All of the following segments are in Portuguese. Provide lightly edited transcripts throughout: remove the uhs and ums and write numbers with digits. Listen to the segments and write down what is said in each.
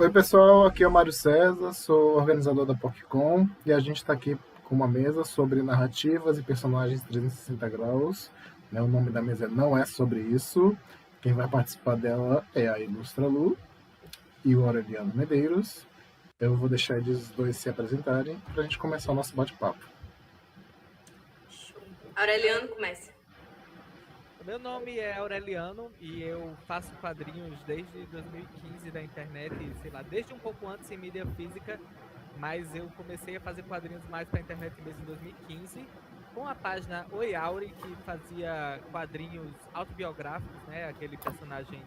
Oi, pessoal, aqui é o Mário César, sou organizador da PocCon e a gente está aqui com uma mesa sobre narrativas e personagens 360 graus. Né? O nome da mesa não é sobre isso. Quem vai participar dela é a Ilustra Lu e o Aureliano Medeiros. Eu vou deixar eles dois se apresentarem para a gente começar o nosso bate-papo. Aureliano, começa. Meu nome é Aureliano e eu faço quadrinhos desde 2015 da internet, sei lá, desde um pouco antes em mídia física, mas eu comecei a fazer quadrinhos mais para a internet mesmo em 2015, com a página Oi Auri, que fazia quadrinhos autobiográficos, né? Aquele personagem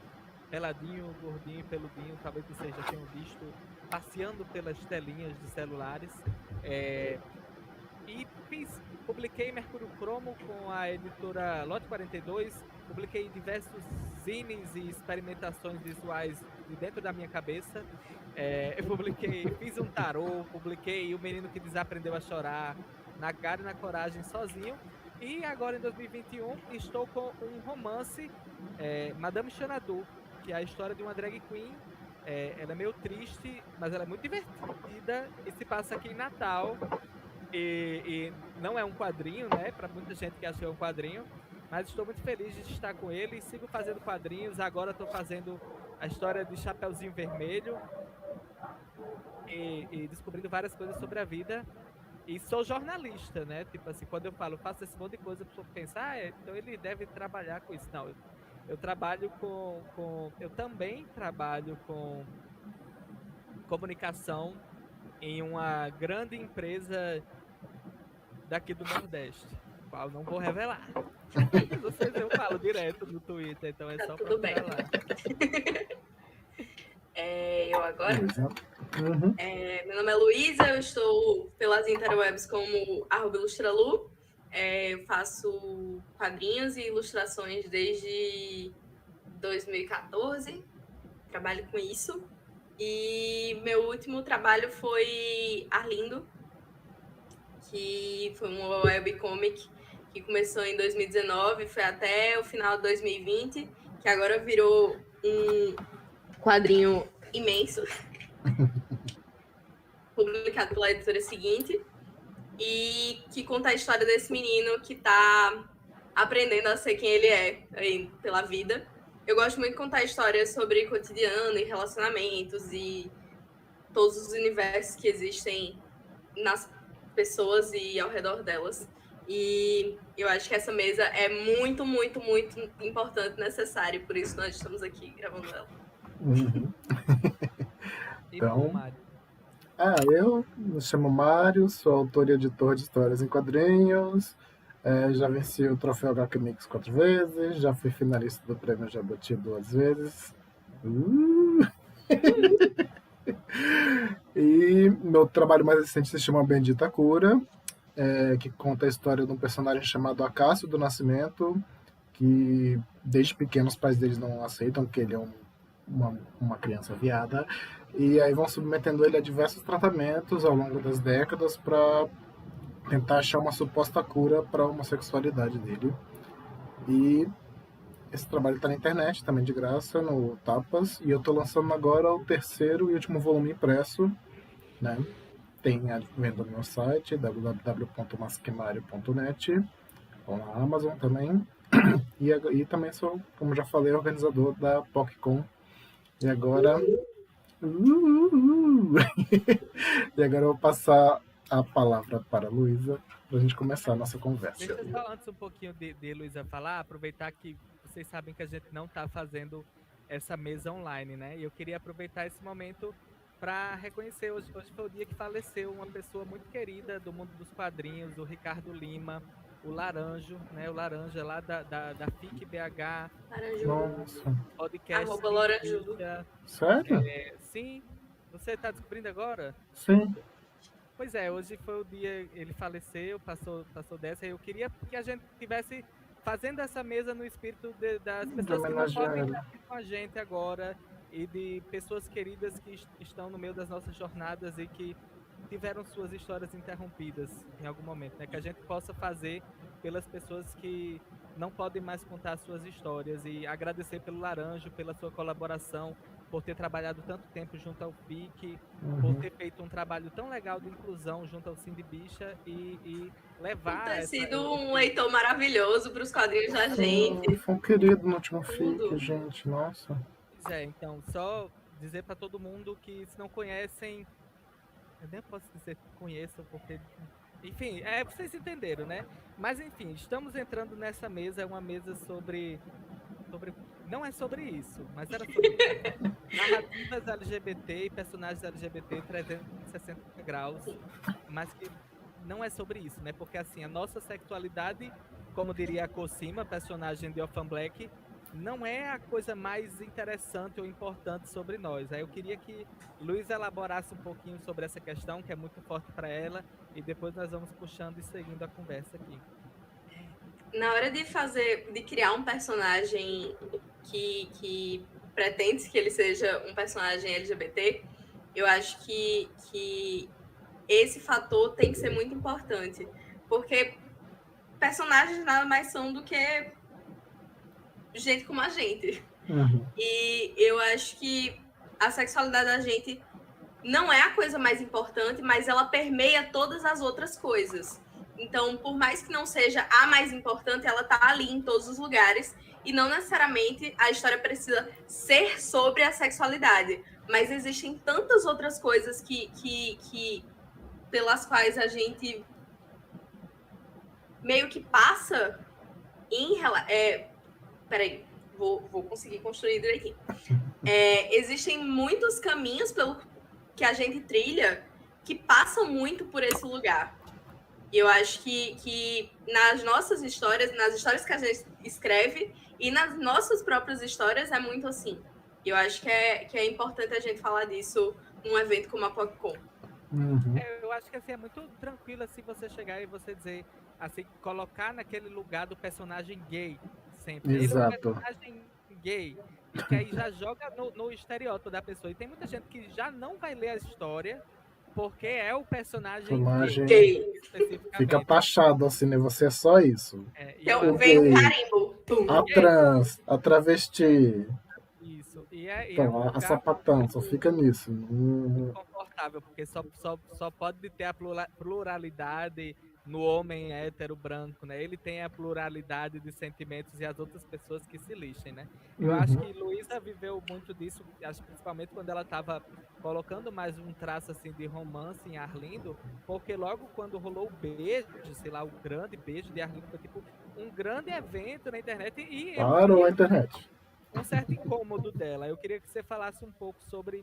peladinho, gordinho e peludinho, talvez vocês já tenham visto passeando pelas telinhas de celulares. E publiquei Mercúrio Cromo com a editora Lote 42, publiquei diversos zines e experimentações visuais de dentro da minha cabeça. Eu fiz um tarô, publiquei O Menino que Desaprendeu a Chorar, Na Cara e na Coragem sozinho. E agora em 2021 estou com um romance, Madame Xanadu, que é a história de uma drag queen. Ela é meio triste, mas ela é muito divertida e se passa aqui em Natal. E não é um quadrinho, né? Para muita gente que acha que é um quadrinho, mas estou muito feliz de estar com ele. Sigo fazendo quadrinhos. Agora estou fazendo a história de Chapeuzinho Vermelho e descobrindo várias coisas sobre a vida. E sou jornalista, né? Tipo assim, quando eu falo, faço esse monte de coisa, a pessoa pensa, então ele deve trabalhar com isso. Não, eu trabalho eu também trabalho com comunicação em uma grande empresa daqui do Nordeste, qual não vou revelar. Mas vocês eu falo direto no Twitter, então é só Tudo bem. procurar lá. Eu agora? Uhum. Meu nome é Luísa, eu estou pelas interwebs como @ilustralu. Eu faço quadrinhos e ilustrações desde 2014, trabalho com isso. E meu último trabalho foi Arlindo, que foi uma webcomic que começou em 2019, foi até o final de 2020, que agora virou um quadrinho imenso, publicado pela editora seguinte, e que conta a história desse menino que está aprendendo a ser quem ele é aí, pela vida. Eu gosto muito de contar histórias sobre cotidiano e relacionamentos e todos os universos que existem nas pessoas e ao redor delas. E eu acho que essa mesa é muito, muito, muito importante, necessária, por isso nós estamos aqui gravando ela. Uhum. E Então, tu, Mário? eu me chamo Mário, sou autor e editor de histórias em quadrinhos. Já venci o troféu HQ Mix 4 vezes, já fui finalista do prêmio Jabuti 2 vezes. E meu trabalho mais recente se chama Bendita Cura, que conta a história de um personagem chamado Acácio do Nascimento, que desde pequeno os pais deles não aceitam que ele é uma criança viada, e aí vão submetendo ele a diversos tratamentos ao longo das décadas para tentar achar uma suposta cura para a homossexualidade dele. E esse trabalho está na internet, também de graça, no Tapas, e eu estou lançando agora o terceiro e último volume impresso, né? Tem a venda no meu site, www.masquemario.net, ou na Amazon também. E também sou, como já falei, organizador da PocCon. E agora. E agora eu vou passar a palavra para a Luísa para a gente começar a nossa conversa. Deixa eu só antes um pouquinho de Luísa falar, aproveitar que vocês sabem que a gente não está fazendo essa mesa online, né? E eu queria aproveitar esse momento para reconhecer, hoje foi o dia que faleceu uma pessoa muito querida do mundo dos quadrinhos, o Ricardo Lima, o Laranjo, né? O Laranja lá da FIC BH, Nossa. podcast @Laranjudo. Sério? Sim, você está descobrindo agora? Sim. Pois é, hoje foi o dia, ele faleceu, passou dessa, e eu queria que a gente tivesse fazendo essa mesa no espírito das De pessoas que não homenagear podem ele. estar aqui com a gente agora e de pessoas queridas que estão no meio das nossas jornadas e que tiveram suas histórias interrompidas em algum momento, né? Que a gente possa fazer pelas pessoas que não podem mais contar suas histórias. E agradecer pelo Laranjo, pela sua colaboração, por ter trabalhado tanto tempo junto ao FIC, por ter feito um trabalho tão legal de inclusão junto ao Cindy Bicha e Por levar ter essa, sido um esse, leitor maravilhoso para os quadrinhos da gente. Foi um querido no último Tudo. FIC, gente. Nossa. Pois é, então, só dizer para todo mundo que se não conhecem, eu nem posso dizer que conheçam, porque, enfim, vocês entenderam, né? Mas, enfim, estamos entrando nessa mesa, é uma mesa sobre, não é sobre isso, mas era sobre narrativas LGBT e personagens LGBT 360 graus, mas que não é sobre isso, né? Porque, assim, a nossa sexualidade, como diria a Cosima, personagem de Orphan Black, não é a coisa mais interessante ou importante sobre nós. Aí eu queria que Luiz elaborasse um pouquinho sobre essa questão, que é muito forte para ela, e depois nós vamos puxando e seguindo a conversa aqui. Na hora de criar um personagem que pretende que ele seja um personagem LGBT, eu acho que esse fator tem que ser muito importante. Porque personagens nada mais são do que gente como a gente. E eu acho que a sexualidade da gente não é a coisa mais importante, mas ela permeia todas as outras coisas. Então, por mais que não seja a mais importante, ela tá ali em todos os lugares. E não necessariamente a história precisa ser sobre a sexualidade. Mas existem tantas outras coisas que pelas quais a gente meio que passa em peraí, vou conseguir construir direitinho. Existem muitos caminhos pelo que a gente trilha que passam muito por esse lugar. E eu acho que nas nossas histórias, nas histórias que a gente escreve e nas nossas próprias histórias é muito assim. E eu acho que é importante a gente falar disso num evento como a PocCon. Eu acho que assim, é muito tranquilo assim você chegar e você dizer, assim, colocar naquele lugar do personagem gay sempre. Exato. Ele é um personagem gay. E que aí já joga no estereótipo da pessoa. E tem muita gente que já não vai ler a história porque é o personagem gay. Fica taxado assim, né? Você é só isso. Então vem o carimbo. A trans, a travesti. Isso. Então, a sapatão, só fica nisso. Confortável, porque só pode ter a pluralidade no homem hétero branco, né? Ele tem a pluralidade de sentimentos e as outras pessoas que se lixem, né? Eu acho que Luísa viveu muito disso, acho principalmente quando ela estava colocando mais um traço assim de romance em Arlindo, porque logo quando rolou o beijo, sei lá, o grande beijo de Arlindo foi tipo um grande evento na internet e parou a internet. Um certo incômodo dela. Eu queria que você falasse um pouco sobre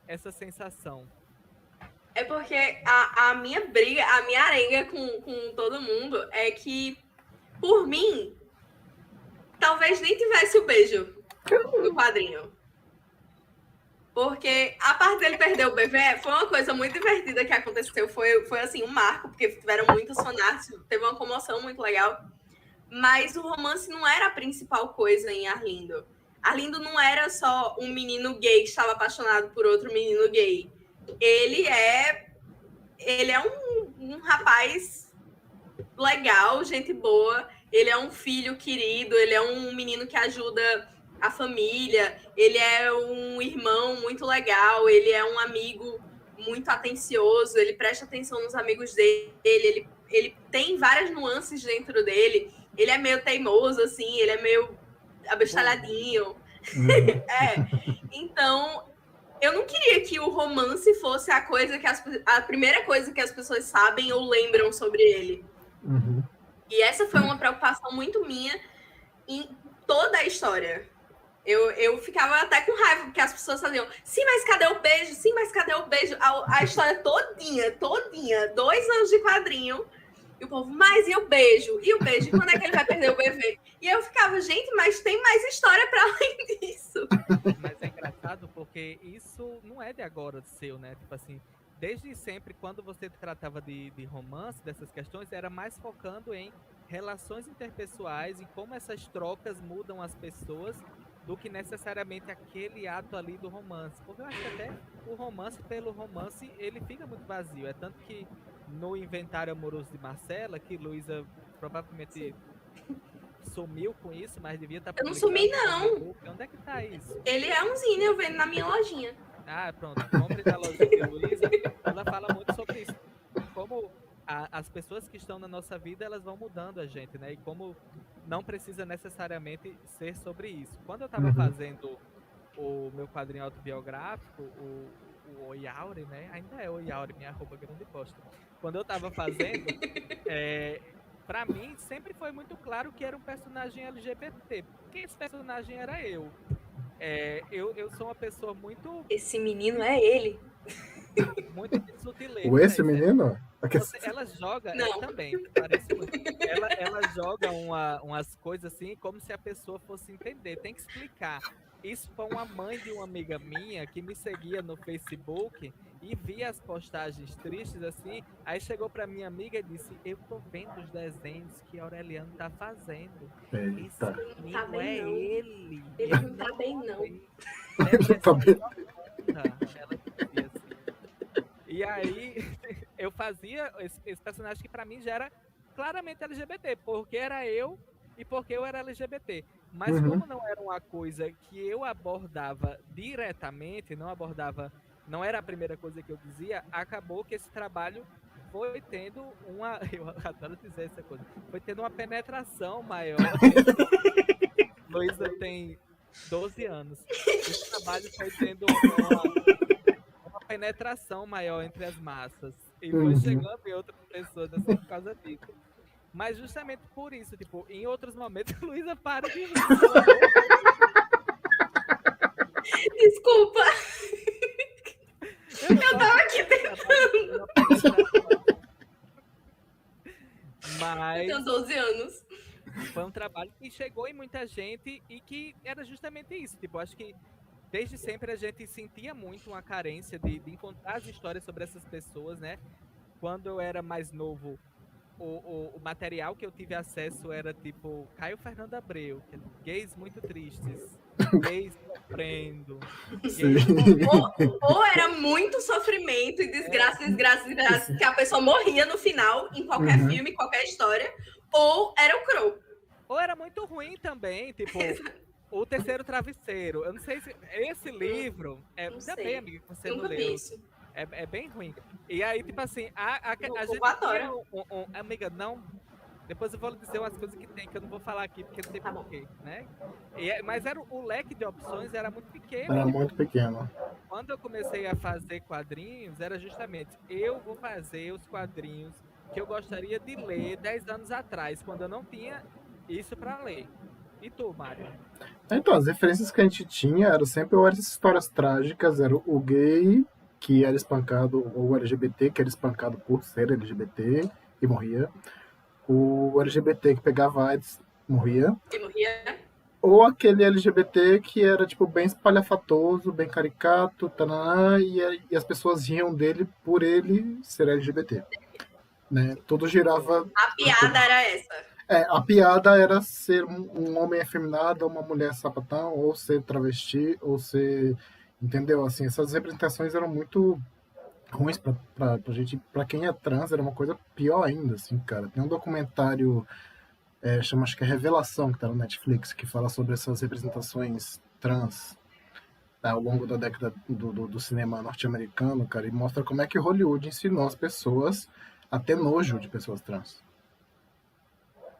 essa sensação. É porque a minha briga, a minha arenga com todo mundo é que, por mim, talvez nem tivesse o beijo no quadrinho. Porque a parte dele perder o bebê foi uma coisa muito divertida que aconteceu. Foi assim, um marco, porque tiveram muitos fanarts, teve uma comoção muito legal. Mas o romance não era a principal coisa em Arlindo. Arlindo não era só um menino gay que estava apaixonado por outro menino gay. Ele é um rapaz legal, gente boa. Ele é um filho querido, ele é um menino que ajuda a família, ele é um irmão muito legal, ele é um amigo muito atencioso, ele presta atenção nos amigos dele, ele tem várias nuances dentro dele, ele é meio teimoso, assim, ele é meio abestalhadinho. Então, eu não queria que o romance fosse a primeira coisa que as pessoas sabem ou lembram sobre ele. E essa foi uma preocupação muito minha em toda a história. Eu ficava até com raiva, porque as pessoas faziam, sim, mas cadê o beijo? Sim, mas cadê o beijo? A história todinha, 2 anos de quadrinho, e o povo, mas e o beijo? E o beijo? E quando é que ele vai perder o bebê? E eu ficava, gente, mas tem mais história para além disso. Mas é engraçado porque isso não é de agora seu, né? Tipo assim, desde sempre, quando você tratava de romance, dessas questões, era mais focando em relações interpessoais e como essas trocas mudam as pessoas do que necessariamente aquele ato ali do romance. Porque eu acho que até o romance pelo romance, ele fica muito vazio. É tanto que no Inventário Amoroso de Marcela, que Luísa provavelmente sumiu com isso, mas devia estar Eu não publicando sumi, no não. Facebook. Onde é que tá isso? Ele é um zine, eu vendo na minha lojinha. Ah, pronto. Compre da loja de Luísa. Ela fala muito sobre isso. Como as pessoas que estão na nossa vida, elas vão mudando a gente, né? E como não precisa necessariamente ser sobre isso. Quando eu estava fazendo o meu quadrinho autobiográfico, o Oiaure, né? Ainda é Oiaure, minha arroba grande bosta. Quando eu estava fazendo, pra mim sempre foi muito claro que era um personagem LGBT, porque esse personagem era eu. Eu sou uma pessoa muito Esse menino é ele. de sutileza. O esse menino? Ela joga, Não. também, parece muito. Ela joga umas coisas assim, como se a pessoa fosse entender. Tem que explicar. Isso foi uma mãe de uma amiga minha que me seguia no Facebook e via as postagens tristes assim. Aí chegou pra minha amiga e disse: eu tô vendo os desenhos que Aureliano tá fazendo. Esse Eita. menino Tá bem, é não. ele. Ele não tá bem, não. Deve Tá ser bem. ela dizia assim. E aí eu fazia esse personagem que pra mim já era claramente LGBT, porque era eu e porque eu era LGBT. Mas como não era uma coisa que eu abordava diretamente, não era a primeira coisa que eu dizia, acabou que esse trabalho foi tendo uma, eu adoro dizer essa coisa, foi tendo uma penetração maior. Luísa tem 12 anos. Esse trabalho foi tendo uma penetração maior entre as massas. E foi chegando em outras pessoas assim por causa disso. Mas justamente por isso, tipo, em outros momentos, Luísa, para de rir. Desculpa, Eu tava aqui tentando. Mas eu tenho 12 anos. foi um trabalho que chegou em muita gente e que era justamente isso. Tipo, acho que desde sempre a gente sentia muito uma carência de encontrar as histórias sobre essas pessoas, né? Quando eu era mais novo, o material que eu tive acesso era tipo Caio Fernando Abreu, que é gays muito tristes, gays sofrendo, gays Ou era muito sofrimento e desgraça, que a pessoa morria no final, em qualquer filme, qualquer história, ou era o Crow. ou era muito ruim também, tipo O Terceiro Travesseiro. Eu não sei se esse livro Não ainda sei. bem, amiga, que você Nunca não vi leu. isso. É bem ruim. E aí, tipo assim, a O gente adora. tinha amiga, não. Depois eu vou lhe dizer umas coisas que tem, que eu não vou falar aqui, porque não tem Tá bom. porquê, né? Mas era o leque de opções era muito pequeno. Era Tipo, muito pequeno. quando eu comecei a fazer quadrinhos, era justamente, eu vou fazer os quadrinhos que eu gostaria de ler 10 anos atrás, quando eu não tinha isso pra ler. E tu, Mário? Então, as referências que a gente tinha eram sempre ou essas histórias trágicas, era o gay que era espancado, ou o LGBT que era espancado por ser LGBT e morria. O LGBT que pegava AIDS morria. E morria. Ou aquele LGBT que era tipo bem espalhafatoso, bem caricato, tananã, e as pessoas riam dele por ele ser LGBT. Né? Tudo girava. A piada era essa. A piada era ser um homem afeminado, uma mulher sapatão, ou ser travesti, ou ser. Entendeu? Assim, essas representações eram muito ruins pra gente. Pra quem é trans, era uma coisa pior ainda, assim, cara. Tem um documentário, chama acho que é Revelação, que tá no Netflix, que fala sobre essas representações trans ao longo da década do cinema norte-americano, cara, e mostra como é que Hollywood ensinou as pessoas a ter nojo de pessoas trans.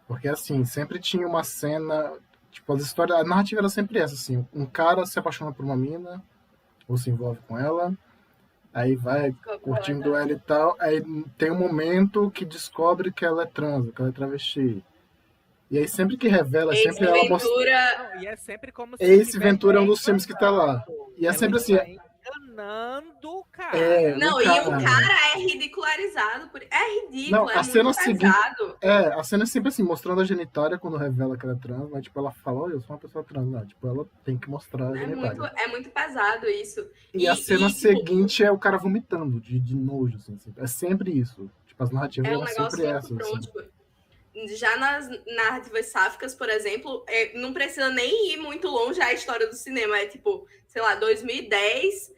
Porque, assim, sempre tinha uma cena... Tipo, as histórias... A narrativa era sempre essa, assim. Um cara se apaixona por uma mina, ou se envolve com ela, aí vai curtindo ela e tal, aí tem um momento que descobre que ela é trans, que ela é travesti. E aí sempre que revela, Ace sempre ela mostra... Ventura. Não, e é sempre como se Ace Ventura é um dos filmes que tá lá. E é ela sempre assim... está enganando o cara. Não, e o cara é ridicularizado. É ridículo, Não, é a cena muito seguinte- pesado. A cena é sempre assim, mostrando a genitália quando revela que ela é trans, mas tipo, ela fala, olha, eu sou uma pessoa trans, não, tipo, ela tem que mostrar a genitália. É muito pesado isso. E a cena tipo, seguinte é o cara vomitando de nojo, assim, sempre. É sempre isso. Tipo, as narrativas é um eram negócio sempre muito essas. pronto. Assim. Tipo, já nas narrativas sáficas, por exemplo, não precisa nem ir muito longe a história do cinema. É tipo, sei lá, 2010,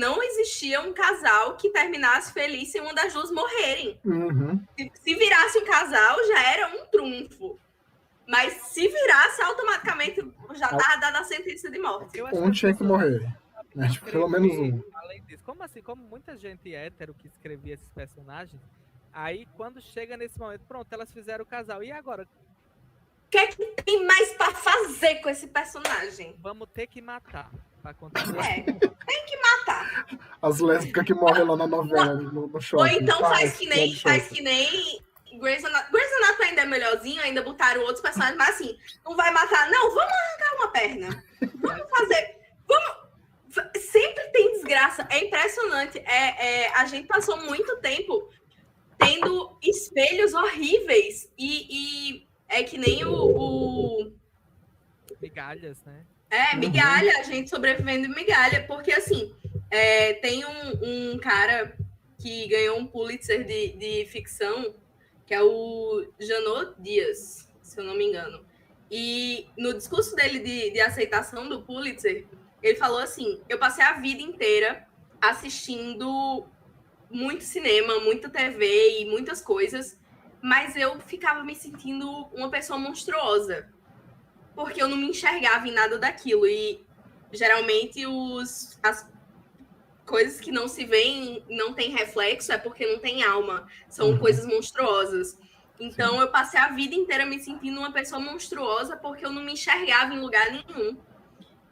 não existia um casal que terminasse feliz sem uma das duas morrerem. Uhum. Se virasse um casal, já era um trunfo. Mas se virasse, automaticamente já tava dada a sentença de morte. Eu acho Um as tinha que pessoas morrer. Né? Tipo, pelo menos um. além disso. Como assim? Como muita gente hétero que escrevia esses personagens, aí quando chega nesse momento, pronto, elas fizeram o casal. E agora? O que é que tem mais pra fazer com esse personagem? Vamos ter que matar pra continuar. Tem que matar. As lésbicas que morrem lá na novela, no Ou shopping. então faz que nem shopping. Grey's Anatomy ainda é melhorzinho, ainda botaram outros personagens, mas assim, não vai matar, não, vamos arrancar uma perna. Vamos fazer. Sempre tem desgraça. É impressionante. A gente passou muito tempo tendo espelhos horríveis e é que nem o Migalhas, né? migalha, a gente sobrevivendo em migalha, porque assim, tem um cara que ganhou um Pulitzer de ficção, que é o Janot Dias, se eu não me engano. E no discurso dele de aceitação do Pulitzer, ele falou assim: eu passei a vida inteira assistindo muito cinema, muita TV e muitas coisas, mas eu ficava me sentindo uma pessoa monstruosa, porque eu não me enxergava em nada daquilo. E geralmente as coisas que não se veem, não tem reflexo, é porque não tem alma. São coisas monstruosas. Então, eu passei a vida inteira me sentindo uma pessoa monstruosa porque eu não me enxergava em lugar nenhum.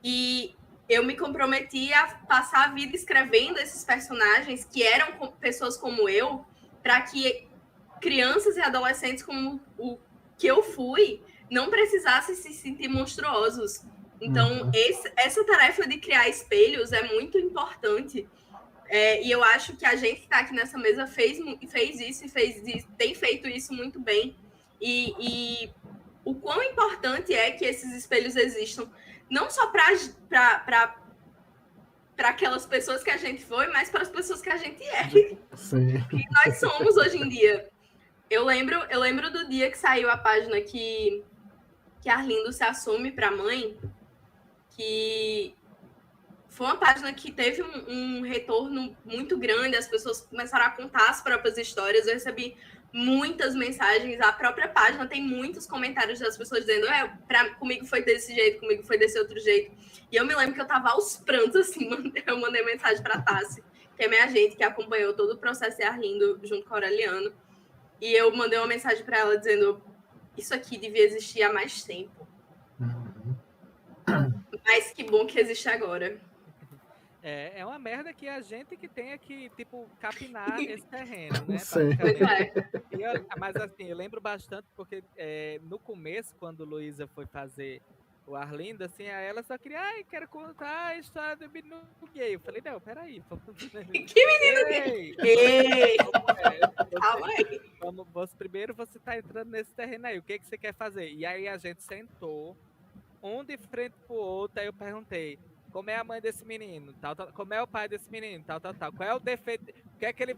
E eu me comprometi a passar a vida escrevendo esses personagens que eram pessoas como eu, para que crianças e adolescentes como o que eu fui não precisassem se sentir monstruosos. Então, essa tarefa de criar espelhos é muito importante. E eu acho que a gente que está aqui nessa mesa fez isso e tem feito isso muito bem. E o quão importante é que esses espelhos existam, não só para aquelas pessoas que a gente foi, mas para as pessoas que a gente é. Sim. Que nós somos hoje em dia. Eu lembro do dia que saiu a página que Arlindo se assume para a mãe, que foi uma página que teve um retorno muito grande, as pessoas começaram a contar as próprias histórias, eu recebi muitas mensagens, a própria página tem muitos comentários das pessoas dizendo, comigo foi desse jeito, comigo foi desse outro jeito. E eu me lembro que eu tava aos prantos, assim, eu mandei mensagem para a Tassi, que é minha agente, que acompanhou todo o processo de Arlindo junto com o Aureliano, e eu mandei uma mensagem para ela dizendo, isso aqui devia existir há mais tempo. Mas que bom que existe agora. É uma merda que a gente que tenha que, tipo, capinar esse terreno, né? Sim. Mas assim, eu lembro bastante porque no começo, quando Luísa foi fazer o Arlindo, assim, aí ela só queria, quero contar a história do menino gay. Eu falei, não, peraí. Que menino gay? Ei! Calma aí. Primeiro você tá entrando nesse terreno aí, o que você quer fazer? E aí a gente sentou, um de frente pro outro, aí eu perguntei, como é a mãe desse menino? Tal, como é o pai desse menino? Tal. Qual é o defeito? O que é que ele...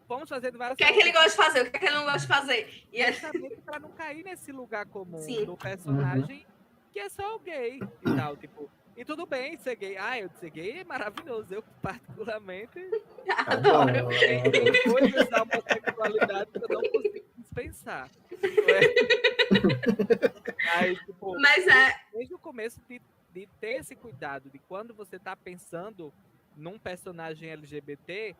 Vamos fazer de várias O que é que ele gosta de fazer? O que é que ele não gosta de fazer? E justamente para não cair nesse lugar comum do personagem que é só o gay e tal, tipo... E tudo bem ser gay. Eu ser gay é maravilhoso. Eu, particularmente... Adoro. Tem coisas da homossexualidade que eu não consigo dispensar. Mas desde o começo de ter esse cuidado de quando você está pensando num personagem LGBT,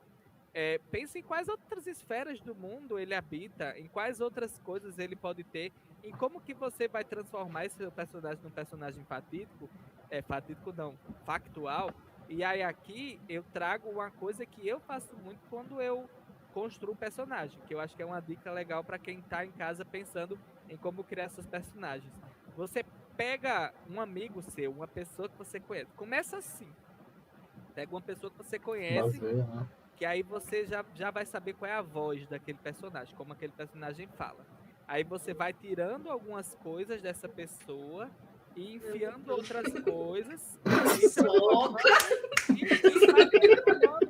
pense em quais outras esferas do mundo ele habita, em quais outras coisas ele pode ter, em como que você vai transformar esse seu personagem num personagem fatídico, fatídico não, factual. E aí aqui eu trago uma coisa que eu faço muito quando eu construo um personagem, que eu acho que é uma dica legal para quem está em casa pensando em como criar seus personagens. Você pega um amigo seu, uma pessoa que você conhece. Começa assim. Pega uma pessoa que você conhece, que aí você já vai saber qual é a voz daquele personagem, como aquele personagem fala. Aí você vai tirando algumas coisas dessa pessoa e enfiando outras coisas.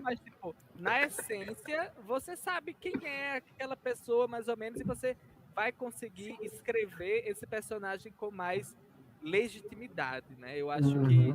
Mas, tipo, na essência, você sabe quem é aquela pessoa, mais ou menos, e você vai conseguir escrever esse personagem com mais legitimidade, né? Eu acho que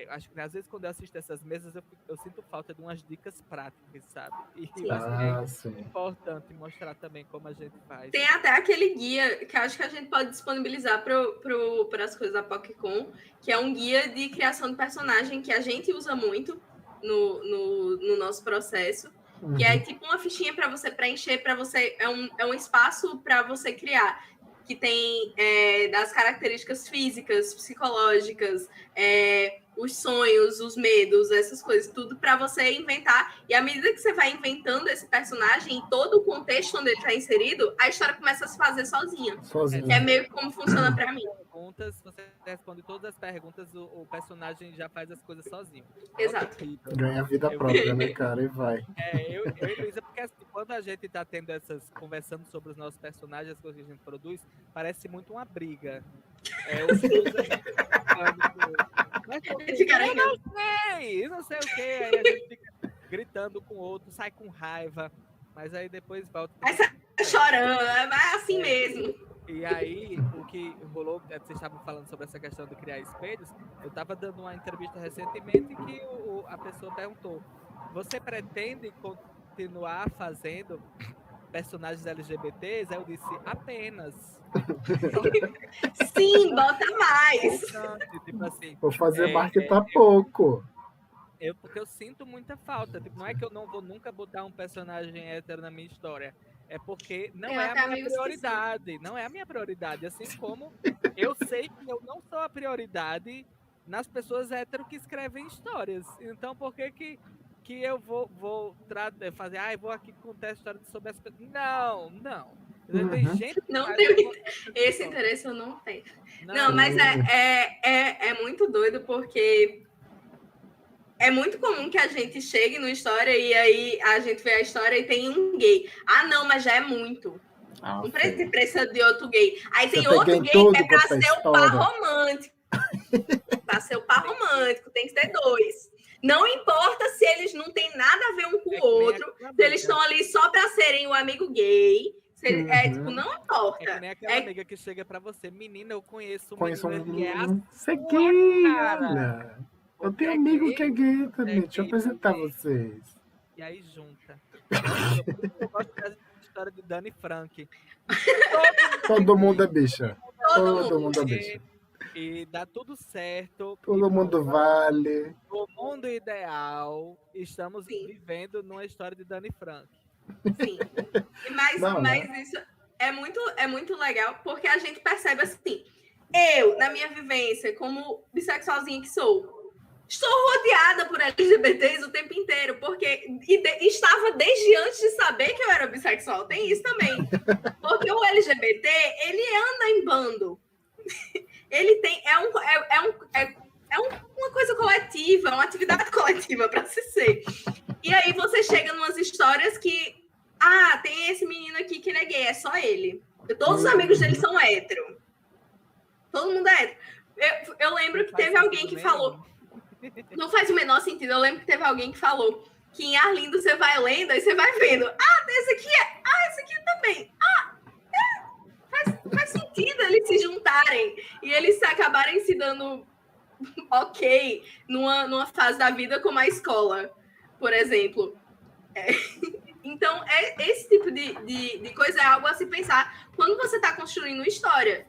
acho que às vezes quando eu assisto essas mesas, eu sinto falta de umas dicas práticas, sabe? E Sim. eu acho que é sim. importante mostrar também como a gente faz. Tem até aquele guia que eu acho que a gente pode disponibilizar para as coisas da PocCon, que é um guia de criação de personagem que a gente usa muito no nosso processo, que é tipo uma fichinha para você preencher, para você é um espaço para você criar, que tem das características físicas, psicológicas, os sonhos, os medos, essas coisas, tudo para você inventar. E à medida que você vai inventando esse personagem, em todo o contexto onde ele está inserido, a história começa a se fazer sozinha. Que é meio que como funciona para mim. Você responde todas as perguntas, o personagem já faz as coisas sozinho. Exato. Ganha vida própria, né, cara? E vai. Eu e Luísa, porque assim, quando a gente tá tendo conversando sobre os nossos personagens, as coisas que a gente produz, parece muito uma briga. Eu não sei o que, aí a gente fica gritando com o outro, sai com raiva, mas aí depois volta. Aí sai chorando, vai assim mesmo. E aí, o que rolou, vocês estavam falando sobre essa questão de criar espelhos, eu estava dando uma entrevista recentemente que a pessoa perguntou, você pretende continuar fazendo personagens LGBTs? Aí eu disse, apenas. Sim, bota mais. Tipo assim, vou fazer marketar pouco. Porque eu sinto muita falta. Tipo, não é que eu não vou nunca botar um personagem hétero na minha história. É porque não é a minha prioridade. Não é a minha prioridade. Assim como eu sei que eu não sou a prioridade nas pessoas hétero que escrevem histórias. Então, por que eu vou fazer... vou aqui contar a história sobre as pessoas. Não. Tem gente que não tem esse interesse, eu não tenho. Não, mas é muito doido, porque é muito comum que a gente chegue numa história e aí a gente vê a história e tem um gay. Ah, não, mas já é muito. Não precisa de outro gay. Aí tem outro gay que é pra ser o par romântico. Pra ser o par romântico, tem que ter dois. Não importa se eles não têm nada a ver um com o outro, se eles estão ali só pra serem o amigo gay. Tipo, não importa. É que nem aquela amiga que chega pra você, menina, eu conheço um que é você é gay, olha. Eu tenho amigo que é gay também. Deixa eu apresentar vocês. E aí junta. Eu gosto da história de Dani Frank. Todo mundo é bicha. Todo mundo é bicha. E dá tudo certo. Todo mundo vale. No mundo ideal, estamos vivendo numa história de Dani Frank. Sim. Mas isso é muito legal, porque a gente percebe assim, eu, na minha vivência, como bissexualzinha que sou, estou rodeada por LGBTs o tempo inteiro, porque estava desde antes de saber que eu era bissexual. Tem isso também. Porque o LGBT, ele anda em bando. Ele tem... uma coisa coletiva, uma atividade coletiva para se ser. E aí você chega em umas histórias que... tem esse menino aqui que não é gay, é só ele. Todos os amigos dele são hétero. Todo mundo é hétero. Eu lembro que teve alguém que falou... Não faz o menor sentido. Eu lembro que teve alguém que falou que em Arlindo você vai lendo e você vai vendo. Esse aqui é. Esse aqui também. Faz sentido eles se juntarem e eles acabarem se dando ok numa fase da vida como a escola, por exemplo. Então, esse tipo de coisa é algo a se pensar quando você está construindo uma história.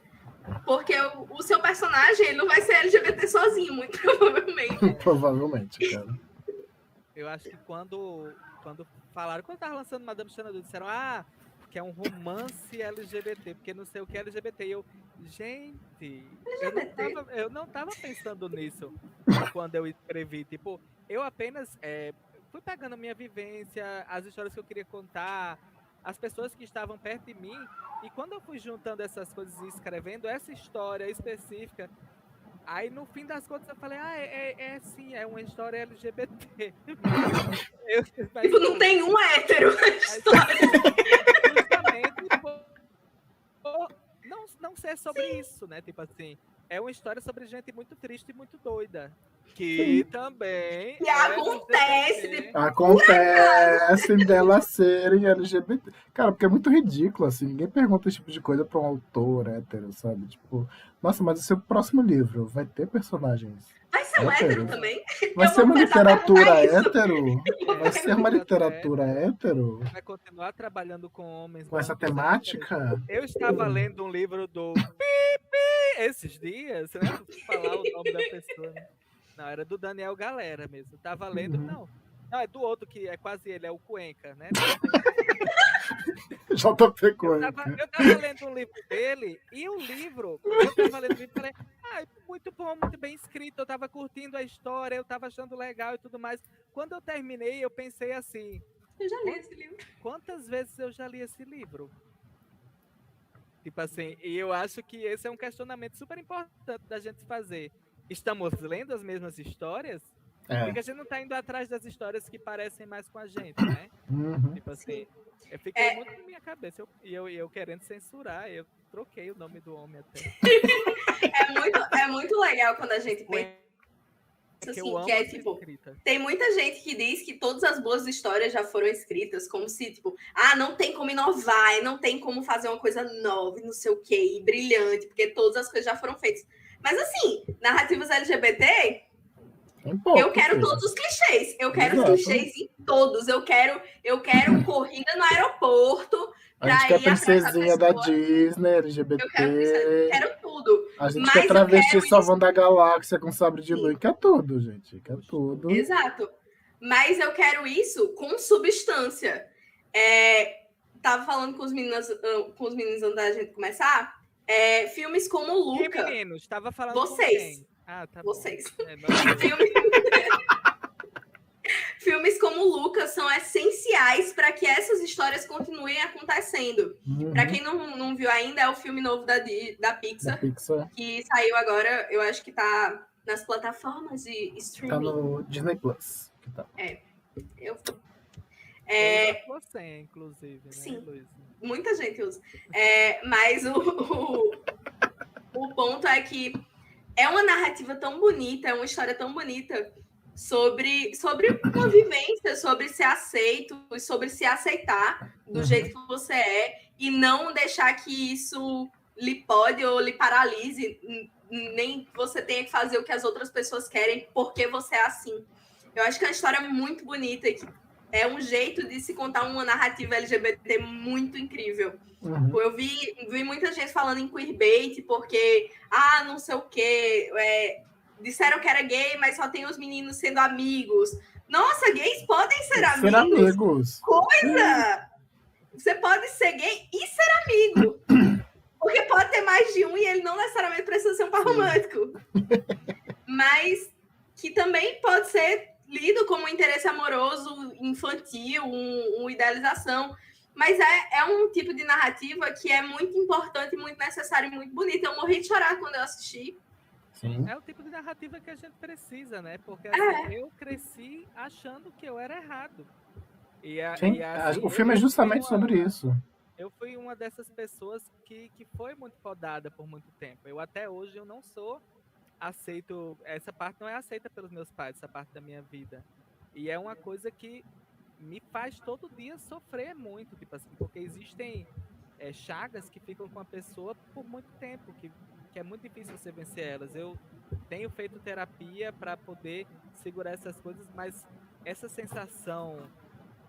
Porque o seu personagem ele não vai ser LGBT sozinho, muito provavelmente. Provavelmente, cara. Eu acho que quando tava lançando Madame Xanadu, disseram, porque é um romance LGBT, porque não sei o que é LGBT. E eu, gente, eu não tava pensando nisso quando eu escrevi. Tipo, eu apenas fui pegando a minha vivência, as histórias que eu queria contar, as pessoas que estavam perto de mim, e quando eu fui juntando essas coisas e escrevendo essa história específica, aí no fim das contas eu falei, sim, é uma história LGBT. Tipo, não tem um hétero na história. Justamente, não ser sobre isso, né? Tipo assim, é uma história sobre gente muito triste e muito doida. Que também. E acontece. Acontece delas serem LGBT. Cara, porque é muito ridículo, assim. Ninguém pergunta esse tipo de coisa pra um autor hétero, sabe? Tipo, nossa, mas o seu próximo livro vai ter personagens. Vai ser um hétero Héteros. também. Vai Eu ser vou uma começar a literatura perguntar isso. hétero? Vai ser uma literatura hétero? Vai continuar trabalhando com homens Com essa brancos héteros. temática? Eu estava lendo um livro do esses dias, né? Não vou falar o nome da pessoa, né? Não, era do Daniel Galera mesmo. Eu tava lendo, Uhum. não, é do outro que é quase ele, é o Cuenca, né? JP Eu tava lendo um livro dele e o livro, eu tava lendo o livro e falei, muito bom, muito bem escrito, eu tava curtindo a história, eu tava achando legal e tudo mais. Quando eu terminei, eu pensei assim, Eu já li esse livro. quantas vezes eu já li esse livro? Tipo assim, e eu acho que esse é um questionamento super importante da gente fazer. Estamos lendo as mesmas histórias? É. Porque a gente não tá indo atrás das histórias que parecem mais com a gente, né? Uhum. Tipo assim, eu fiquei muito na minha cabeça. Eu querendo censurar, eu troquei o nome do homem até. É muito legal quando a gente pensa Que eu assim, amo que é essa tipo, escrita. tem muita gente que diz que todas as boas histórias já foram escritas, como se, tipo, não tem como inovar, não tem como fazer uma coisa nova, e não sei o quê, e brilhante, porque todas as coisas já foram feitas. Mas assim, narrativas LGBT, eu quero todos os clichês. Eu quero os clichês em todos. Eu quero corrida no aeroporto. A gente quer princesinha da Disney, LGBT. Eu quero tudo. A gente quer travesti salvando a galáxia com sabre de luz. Quer tudo, gente. Quer tudo. Exato. Mas eu quero isso com substância. Tava falando com os meninos antes da gente começar. Filmes como Luca. Que meninos? Tava falando vocês. Com quem? Tá vocês. Bom. Filmes como Lucas são essenciais para que essas histórias continuem acontecendo. Uhum. Para quem não viu ainda, é o filme novo da Pixar, que saiu agora, eu acho que tá nas plataformas de streaming. Tá no Disney Plus. Eu você, inclusive, né, sim, Luiz? Muita gente usa. Mas o ponto é que é uma narrativa tão bonita, é uma história tão bonita sobre uma vivência, sobre ser aceito, sobre se aceitar do jeito que você é e não deixar que isso lhe pode ou lhe paralise, nem que você tenha que fazer o que as outras pessoas querem porque você é assim. Eu acho que é uma história muito bonita e que é um jeito de se contar uma narrativa LGBT muito incrível. Uhum. Eu vi muita gente falando em queerbait porque, não sei o quê, disseram que era gay, mas só tem os meninos sendo amigos. Nossa, gays podem ser amigos. Coisa! Você pode ser gay e ser amigo. Porque pode ter mais de um e ele não necessariamente precisa ser um par romântico. Mas que também pode ser lido como um interesse amoroso infantil, uma idealização. Mas é um tipo de narrativa que é muito importante, muito necessário e muito bonita. Eu morri de chorar quando eu assisti. Sim. É o tipo de narrativa que a gente precisa, né? Porque assim, eu cresci achando que eu era errado. Assim, o filme é justamente sobre isso. Eu fui uma dessas pessoas que foi muito podada por muito tempo. Até hoje eu não sou aceito, essa parte não é aceita pelos meus pais, essa parte da minha vida. E é uma coisa que me faz todo dia sofrer muito, tipo assim, porque existem chagas que ficam com a pessoa por muito tempo, que é muito difícil você vencer elas. Eu tenho feito terapia para poder segurar essas coisas, mas essa sensação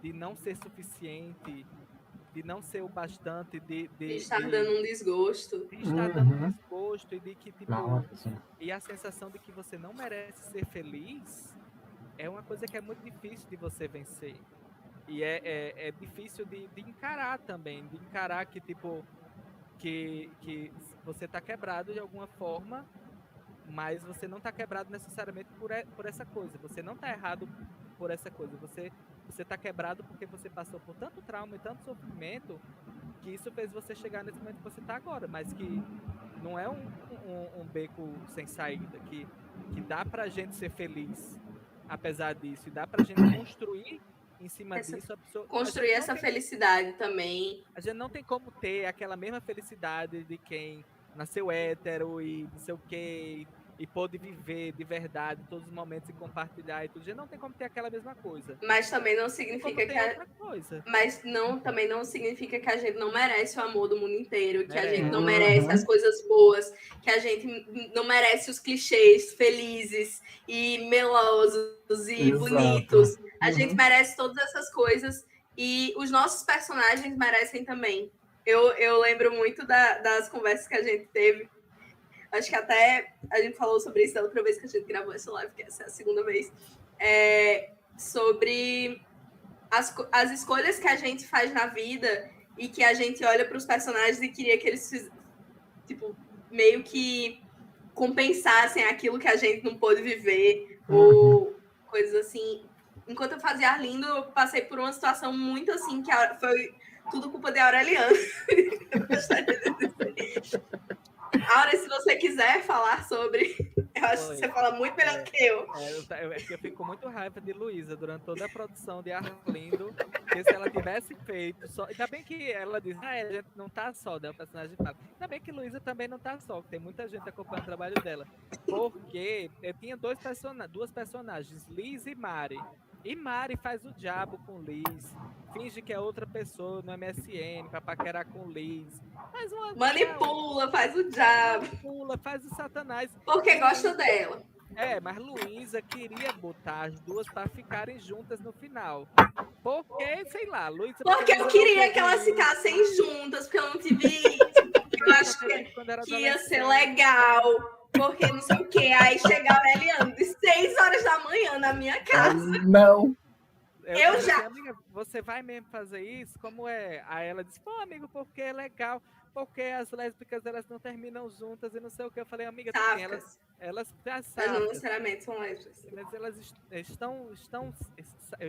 de não ser suficiente, de não ser o bastante, de estar dando um desgosto. De estar dando um desgosto e de que, tipo, Nossa. e a sensação de que você não merece ser feliz é uma coisa que é muito difícil de você vencer. E é difícil de encarar também, de encarar que, tipo, que você tá quebrado de alguma forma, mas você não tá quebrado necessariamente por essa coisa. Você não tá errado por essa coisa. Você tá quebrado porque você passou por tanto trauma e tanto sofrimento que isso fez você chegar nesse momento que você tá agora, mas que não é um beco sem saída, que dá pra gente ser feliz apesar disso, e dá pra gente construir em cima disso. Construir essa felicidade também. A gente não tem como ter aquela mesma felicidade de quem nasceu hétero e não sei o quê, e pôde viver de verdade todos os momentos e compartilhar e tudo, já não tem como ter aquela mesma coisa. Mas também não Como significa tem que outra coisa. Mas também não significa que a gente não merece o amor do mundo inteiro, que a gente não Uhum. merece as coisas boas, que a gente não merece os clichês felizes e melosos e Exato. bonitos. A gente Uhum. merece todas essas coisas e os nossos personagens merecem também. Eu lembro muito das conversas que a gente teve. Acho que até a gente falou sobre isso da outra vez que a gente gravou essa live, que essa é a segunda vez. Sobre as escolhas que a gente faz na vida e que a gente olha para os personagens e queria que eles tipo, meio que compensassem aquilo que a gente não pôde viver, ou coisas assim. Enquanto eu fazia Arlindo, eu passei por uma situação muito assim, que foi tudo culpa de Aureliano. Eu gostaria de dizer. Aura, se você quiser falar sobre, eu acho que você fala muito melhor que eu. Eu fico com muito raiva de Luísa durante toda a produção de Arlindo, porque se ela tivesse feito só. Ainda bem que ela diz, a gente não tá só, né? O personagem fala. Ainda bem que Luísa também não tá só, que tem muita gente acompanhando o trabalho dela. Porque eu tinha duas personagens, Liz e Mari. E Mari faz o diabo com Liz, finge que é outra pessoa no MSN pra paquerar com Liz. Manipula, faz o diabo. Manipula, faz o satanás. Porque gosta dela. Mas Luísa queria botar as duas para ficarem juntas no final. Porque, sei lá, Luísa... Porque eu queria que elas ficassem juntas, porque eu não tive isso. Eu acho que ia ser legal. Porque não sei o quê. Aí chega a Aureliano de 6 horas da manhã na minha casa. Não. Eu já... Amiga, você vai mesmo fazer isso? Como é? Aí ela disse, pô, amigo, porque é legal. Porque as lésbicas, elas não terminam juntas e não sei o que. Eu falei, amiga, também, elas mas não necessariamente são lésbicas. Mas elas estão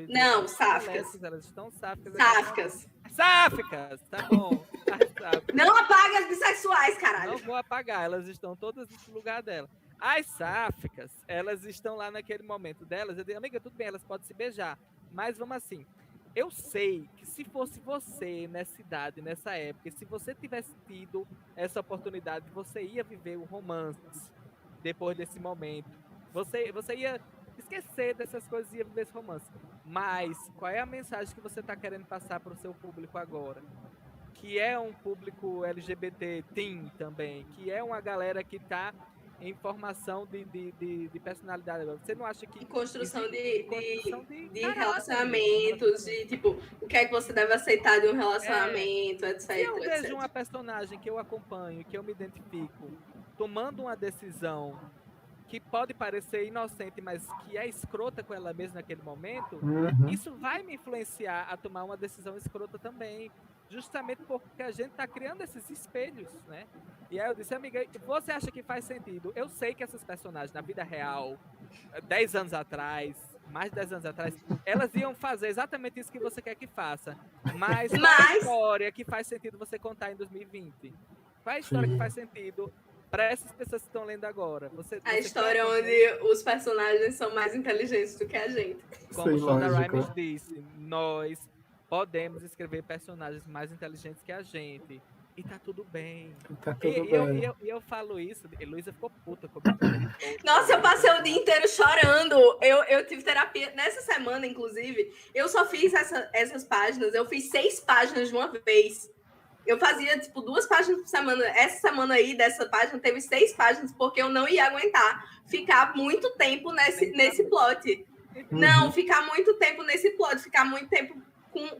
não, sáficas. Elas estão sáficas. Sáficas. Sáficas, tá bom. Não apaga as bissexuais, caralho. Não vou apagar, elas estão todas no lugar dela. As sáficas, elas estão lá naquele momento delas. Eu digo, amiga, tudo bem, elas podem se beijar. Mas vamos assim. Eu sei que se fosse você nessa idade, nessa época, se você tivesse tido essa oportunidade, você ia viver o romance depois desse momento. Você ia esquecer dessas coisas e ia viver esse romance. Mas qual é a mensagem que você está querendo passar para o seu público agora? Que é um público LGBT teen também, que é uma galera que está em formação de personalidade. Você não acha que... Construção de relacionamentos, de tipo, o que é que você deve aceitar de um relacionamento, etc. Se eu vejo uma personagem que eu acompanho, que eu me identifico, tomando uma decisão que pode parecer inocente, mas que é escrota com ela mesma naquele momento, isso vai me influenciar a tomar uma decisão escrota também. Justamente porque a gente está criando esses espelhos, né? E aí eu disse, amiga, você acha que faz sentido? Eu sei que essas personagens, na vida real, 10 anos atrás, mais de 10 anos atrás, elas iam fazer exatamente isso que você quer que faça. Mas qual é a história que faz sentido você contar em 2020? Qual é a história que faz sentido para essas pessoas que estão lendo agora? A história onde os personagens são mais inteligentes do que a gente. Como Shonda Rhimes disse, nós podemos escrever personagens mais inteligentes que a gente. E tá tudo bem. Tá tudo bem. E eu falo isso, e Luísa ficou puta comigo. Nossa, eu passei o dia inteiro chorando. Eu tive terapia nessa semana, inclusive. Eu só fiz essas páginas. Eu fiz 6 páginas de uma vez. Eu fazia, tipo, 2 páginas por semana. Essa semana aí, dessa página, teve 6 páginas, porque eu não ia aguentar ficar muito tempo nesse plot. Não, ficar muito tempo nesse plot. Ficar muito tempo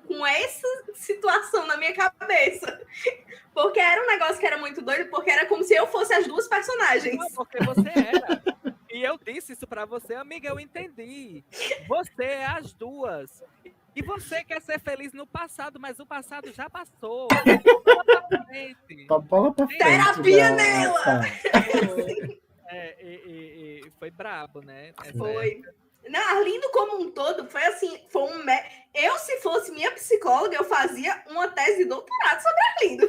com essa situação na minha cabeça. Porque era um negócio que era muito doido, porque era como se eu fosse as 2 personagens. Não, porque você era. E eu disse isso pra você, amiga, eu entendi. Você é as 2. E você quer ser feliz no passado, mas o passado já passou. Bola pra frente. Terapia nela! Foi brabo, né? Foi. Não, Arlindo como um todo foi assim, eu, se fosse minha psicóloga, eu fazia uma tese de doutorado sobre Arlindo.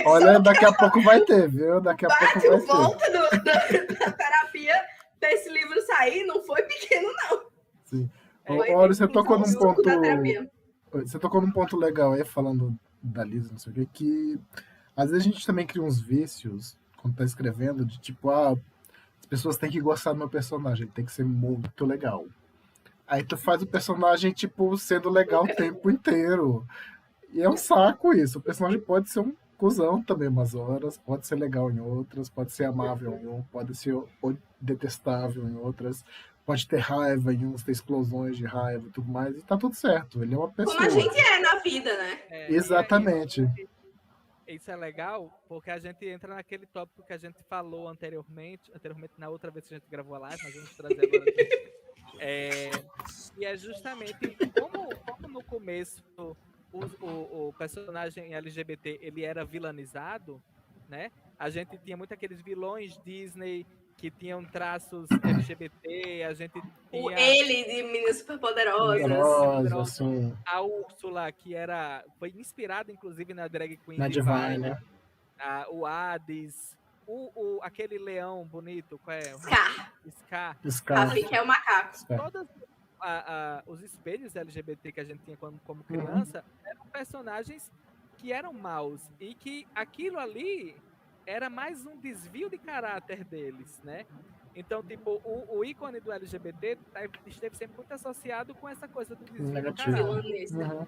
Olha, daqui a pouco vai ter, viu? Daqui a pouco vai ter. Volta da terapia desse livro sair, não foi pequeno, não. Sim. Olha, você tocou num ponto... Você tocou num ponto legal aí, falando da Lisa, não sei o quê, que às vezes a gente também cria uns vícios, quando tá escrevendo, de tipo, as pessoas têm que gostar do meu personagem, ele tem que ser muito legal. Aí tu faz o personagem, tipo, sendo legal o tempo inteiro. E é um saco isso. O personagem pode ser um cuzão também umas horas, pode ser legal em outras, pode ser amável em um, pode ser detestável em outras, pode ter raiva em uns, ter explosões de raiva e tudo mais, e tá tudo certo. Ele é uma pessoa. Como a gente é na vida, né? Exatamente. Isso é legal, porque a gente entra naquele tópico que a gente falou anteriormente na outra vez que a gente gravou a live, mas vamos trazer agora. E é justamente como no começo o personagem LGBT ele era vilanizado, né? A gente tinha muito aqueles vilões Disney que tinham traços LGBT, a gente tinha... Ele de Meninas Superpoderosas. Assim. A Úrsula, que foi inspirada, inclusive, na drag queen na Divine, né? O Hades, aquele leão bonito, qual é? Scar. Scar. Que é o macaco. Todos os espelhos LGBT que a gente tinha como criança eram personagens que eram maus e que aquilo ali era mais um desvio de caráter deles, né? Então, tipo, o ícone do LGBT esteve sempre muito associado com essa coisa do desvio de caráter.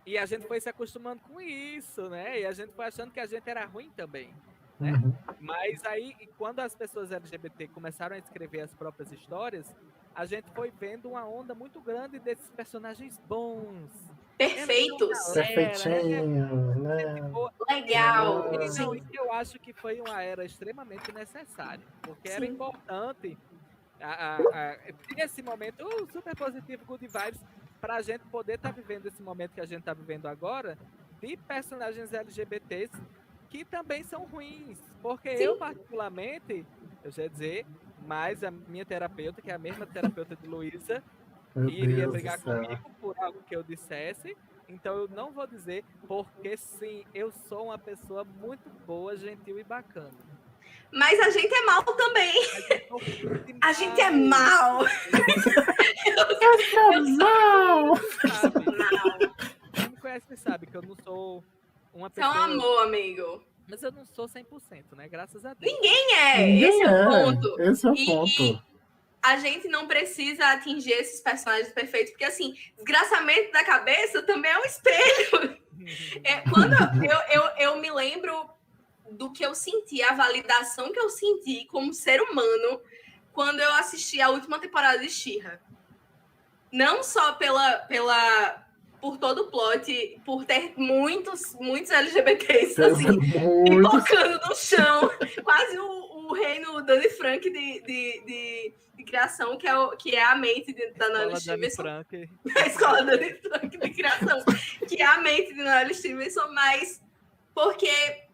E a gente foi se acostumando com isso, né? E a gente foi achando que a gente era ruim também, né? Mas aí, quando as pessoas LGBT começaram a escrever as próprias histórias, a gente foi vendo uma onda muito grande desses personagens bons. Perfeitos. Perfeitinhos, né? Legal. Eu acho que foi uma era extremamente necessária, porque era importante esse momento super positivo, good vibes, para a gente poder estar vivendo esse momento que a gente está vivendo agora, de personagens LGBTs que também são ruins. Porque eu, particularmente, eu já ia dizer, mas a minha terapeuta, que é a mesma terapeuta de Luísa, iria brigar comigo por algo que eu dissesse. Então eu não vou dizer, porque sim, eu sou uma pessoa muito boa, gentil e bacana. Mas a gente é mal também. A gente é mal. Eu sou mal. Quem me conhece sabe que eu não sou uma pessoa... Você é um amor, amigo. Mas eu não sou 100%, né? Graças a Deus. Ninguém é. Esse é o ponto. Esse é o ponto. E a gente não precisa atingir esses personagens perfeitos, porque, assim, desgraçamento da cabeça também é um espelho. Quando eu me lembro do que eu senti, a validação que eu senti como ser humano quando eu assisti a última temporada de She-Ra. Não só por todo o plot, por ter muitos LGBTs assim, pipocando no chão, quase o reino Dani Frank de criação, que é a mente da Noelle Stevenson. A escola Dani Frank de criação, que é a mente de Noelle Stevenson, mas porque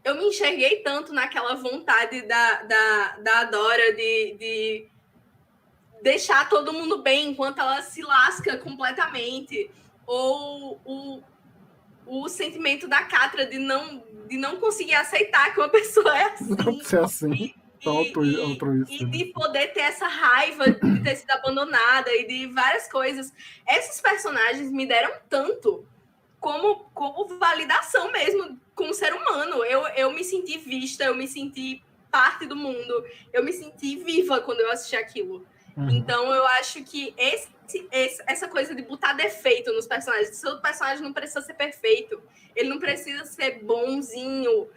eu me enxerguei tanto naquela vontade da Dora de deixar todo mundo bem enquanto ela se lasca completamente. Ou o sentimento da Catra de não conseguir aceitar que uma pessoa é assim. Não ser assim. E de poder ter essa raiva de ter sido abandonada e de várias coisas. Esses personagens me deram tanto como validação mesmo como ser humano. Eu me senti vista, eu me senti parte do mundo, eu me senti viva quando eu assisti aquilo. Então eu acho que essa coisa de botar defeito nos personagens, seu personagem não precisa ser perfeito, ele não precisa ser bonzinho,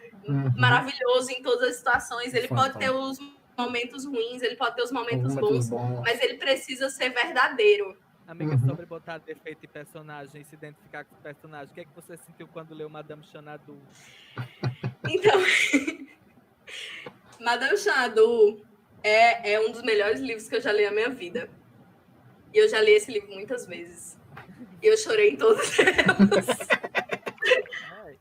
maravilhoso em todas as situações, ele pode ter os momentos ruins, ele pode ter os momentos bons, mas ele precisa ser verdadeiro. Amiga, sobre botar defeito em personagem e se identificar com o personagem, o que é que você sentiu quando leu Madame Xanadu? Então, Madame Xanadu é um dos melhores livros que eu já li na minha vida. E eu já li esse livro muitas vezes. E eu chorei em todas elas.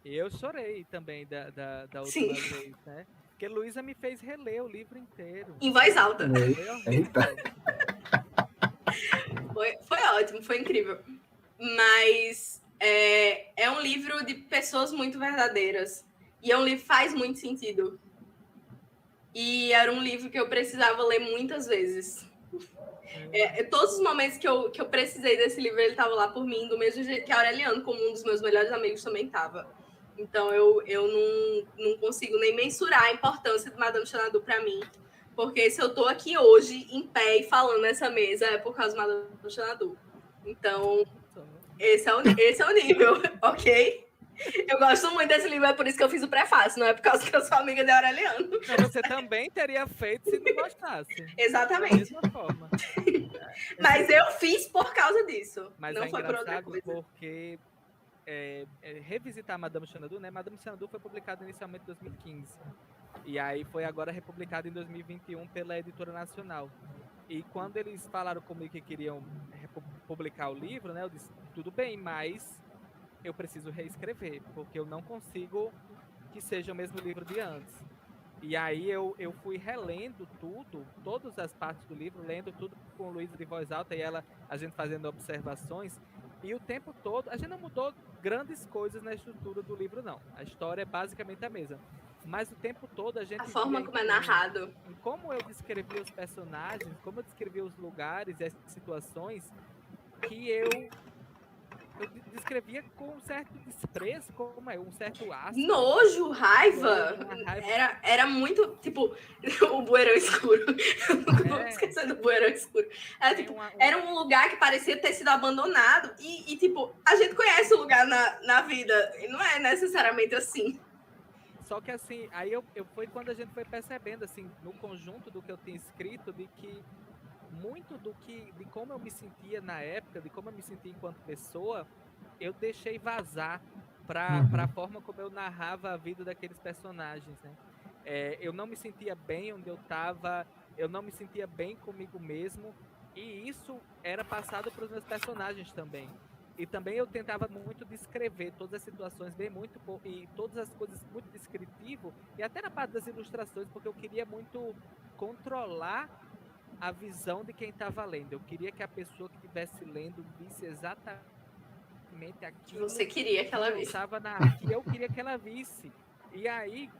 Eu chorei também da última vez, né? Porque Luísa me fez reler o livro inteiro. Em voz alta. Eita. Foi ótimo, foi incrível. Mas é um livro de pessoas muito verdadeiras. E é um livro que faz muito sentido. E era um livro que eu precisava ler muitas vezes. Todos os momentos que eu precisei desse livro, ele estava lá por mim, do mesmo jeito que a Aureliano, como um dos meus melhores amigos, também estava. Então, eu não consigo nem mensurar a importância de Madame Xanadu para mim. Porque se eu tô aqui hoje, em pé e falando nessa mesa, é por causa do Madame Xanadu. Então, esse é o nível, ok? Eu gosto muito desse livro, é por isso que eu fiz o prefácio, não é por causa que eu sou amiga de Aureliano. Então, você também teria feito se não gostasse. Exatamente. Da mesma forma. Mas eu fiz por causa disso. Mas não é foi por outra coisa. porque revisitar Madame Xanadu, né? Madame Xanadu foi publicado inicialmente em 2015. E aí foi agora republicado em 2021 pela Editora Nacional. E quando eles falaram comigo que queriam publicar o livro, né? Eu disse, tudo bem, mas eu preciso reescrever, porque eu não consigo que seja o mesmo livro de antes. E aí eu fui relendo tudo, todas as partes do livro, lendo tudo com Luísa de voz alta e a gente fazendo observações. E o tempo todo, a gente não mudou grandes coisas na estrutura do livro, não. A história é basicamente a mesma. Mas o tempo todo a gente... A forma como é narrado. Em como eu descrevi os personagens, como eu descrevi os lugares e as situações, que eu descrevia com um certo desprezo, como é, um certo asco. Nojo, raiva. Era muito, tipo, o bueirão escuro. Nunca vou esquecer do bueirão escuro. Era um lugar que parecia ter sido abandonado e tipo, a gente conhece o lugar na vida e não é necessariamente assim. Só que assim, aí foi quando a gente foi percebendo, assim, no conjunto do que eu tinha escrito, de que muito de como eu me sentia na época, de como eu me sentia enquanto pessoa, eu deixei vazar para a forma como eu narrava a vida daqueles personagens, né? Eu não me sentia bem onde eu estava, eu não me sentia bem comigo mesmo, e isso era passado para os meus personagens também. E também eu tentava muito descrever todas as situações e todas as coisas muito descritivo, e até na parte das ilustrações, porque eu queria muito controlar a visão de quem estava lendo. Eu queria que a pessoa que estivesse lendo visse exatamente aquilo você queria que ela visse. Que eu queria que ela visse. E aí,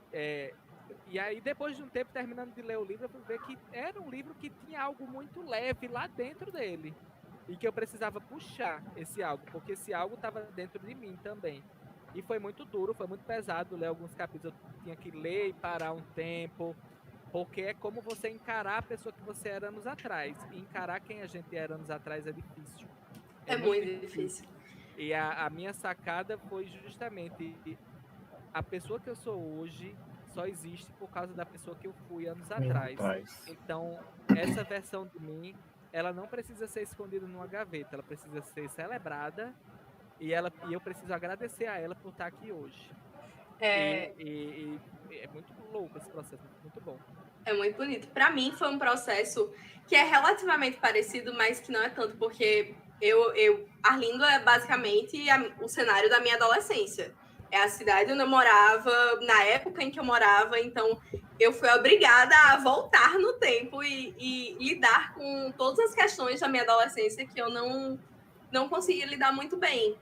depois de um tempo, terminando de ler o livro, eu fui ver que era um livro que tinha algo muito leve lá dentro dele. E que eu precisava puxar esse algo, porque esse algo estava dentro de mim também. E foi muito duro, foi muito pesado ler alguns capítulos. Eu tinha que ler e parar um tempo, porque é como você encarar a pessoa que você era anos atrás. E encarar quem a gente era anos atrás é difícil. É muito difícil. E a minha sacada foi justamente a pessoa que eu sou hoje só existe por causa da pessoa que eu fui anos atrás. Então, essa versão de mim, ela não precisa ser escondida numa gaveta, ela precisa ser celebrada e eu preciso agradecer a ela por estar aqui hoje. E é muito louco esse processo, muito bom. É muito bonito. Para mim foi um processo que é relativamente parecido, mas que não é tanto, porque Arlindo é basicamente o cenário da minha adolescência. É a cidade onde eu morava, na época em que eu morava, então eu fui obrigada a voltar no tempo e lidar com todas as questões da minha adolescência que eu não conseguia lidar muito bem.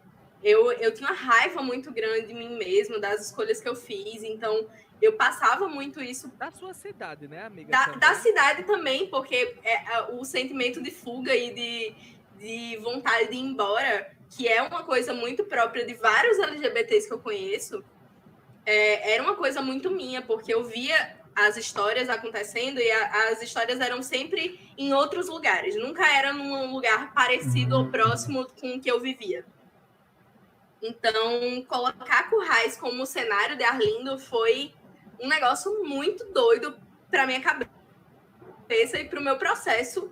Eu tinha uma raiva muito grande de mim mesma, das escolhas que eu fiz, então eu passava muito isso. Da sua cidade, né, amiga? Da cidade também, porque o sentimento de fuga e de vontade de ir embora, que é uma coisa muito própria de vários LGBTs que eu conheço, era uma coisa muito minha, porque eu via as histórias acontecendo e as histórias eram sempre em outros lugares, nunca era num lugar parecido ou próximo com o que eu vivia. Então, colocar Currais como cenário de Arlindo foi um negócio muito doido para minha cabeça e para o meu processo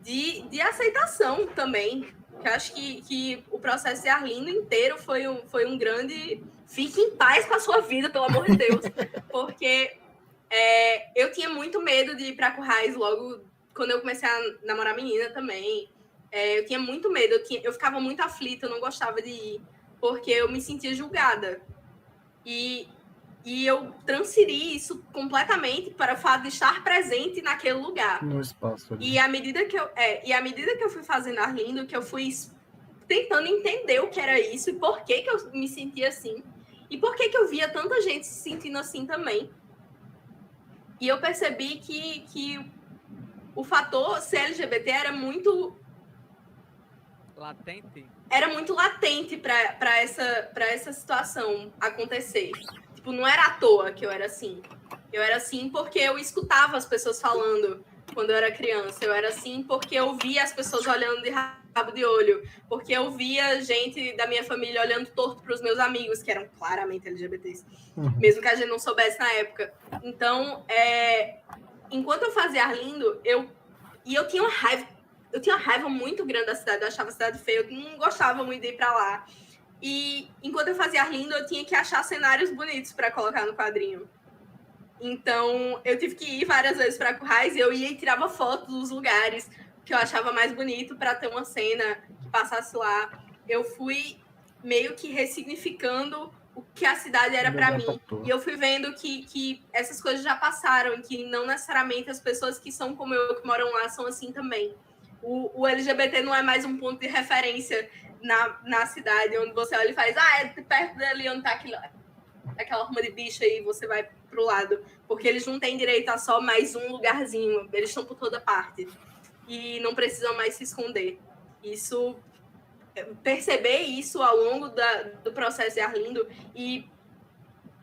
de aceitação também. Eu acho que o processo de Arlindo inteiro foi um grande... Fique em paz com a sua vida, pelo amor de Deus. Porque eu tinha muito medo de ir para Currais logo quando eu comecei a namorar menina também. Eu tinha muito medo, eu ficava muito aflita, eu não gostava de ir, porque eu me sentia julgada. E eu transferi isso completamente para o fato de estar presente naquele lugar. No espaço ali. E à medida que eu fui fazendo Arlindo, que eu fui tentando entender o que era isso e por que eu me sentia assim. E por que eu via tanta gente se sentindo assim também. E eu percebi que o fator ser LGBT era muito... latente? Era muito latente para essa situação acontecer. Tipo, não era à toa que eu era assim. Eu era assim porque eu escutava as pessoas falando quando eu era criança. Eu era assim porque eu via as pessoas olhando de rabo de olho. Porque eu via gente da minha família olhando torto para os meus amigos, que eram claramente LGBTs. Mesmo que a gente não soubesse na época. Então, enquanto eu fazia Arlindo, eu tinha uma raiva. Eu tinha uma raiva muito grande da cidade. Eu achava a cidade feia. Eu não gostava muito de ir para lá. E enquanto eu fazia Arlindo, eu tinha que achar cenários bonitos para colocar no quadrinho. Então, eu tive que ir várias vezes para Currais e eu ia e tirava fotos dos lugares que eu achava mais bonito para ter uma cena que passasse lá. Eu fui meio que ressignificando o que a cidade era para mim. E eu fui vendo que essas coisas já passaram e que não necessariamente as pessoas que são como eu, que moram lá, são assim também. O LGBT não é mais um ponto de referência na cidade, onde você olha e faz, é perto dali onde tá aquela ruma de bicho aí, você vai pro lado. Porque eles não têm direito a só mais um lugarzinho. Eles estão por toda parte. E não precisam mais se esconder. Perceber isso ao longo do processo de Arlindo e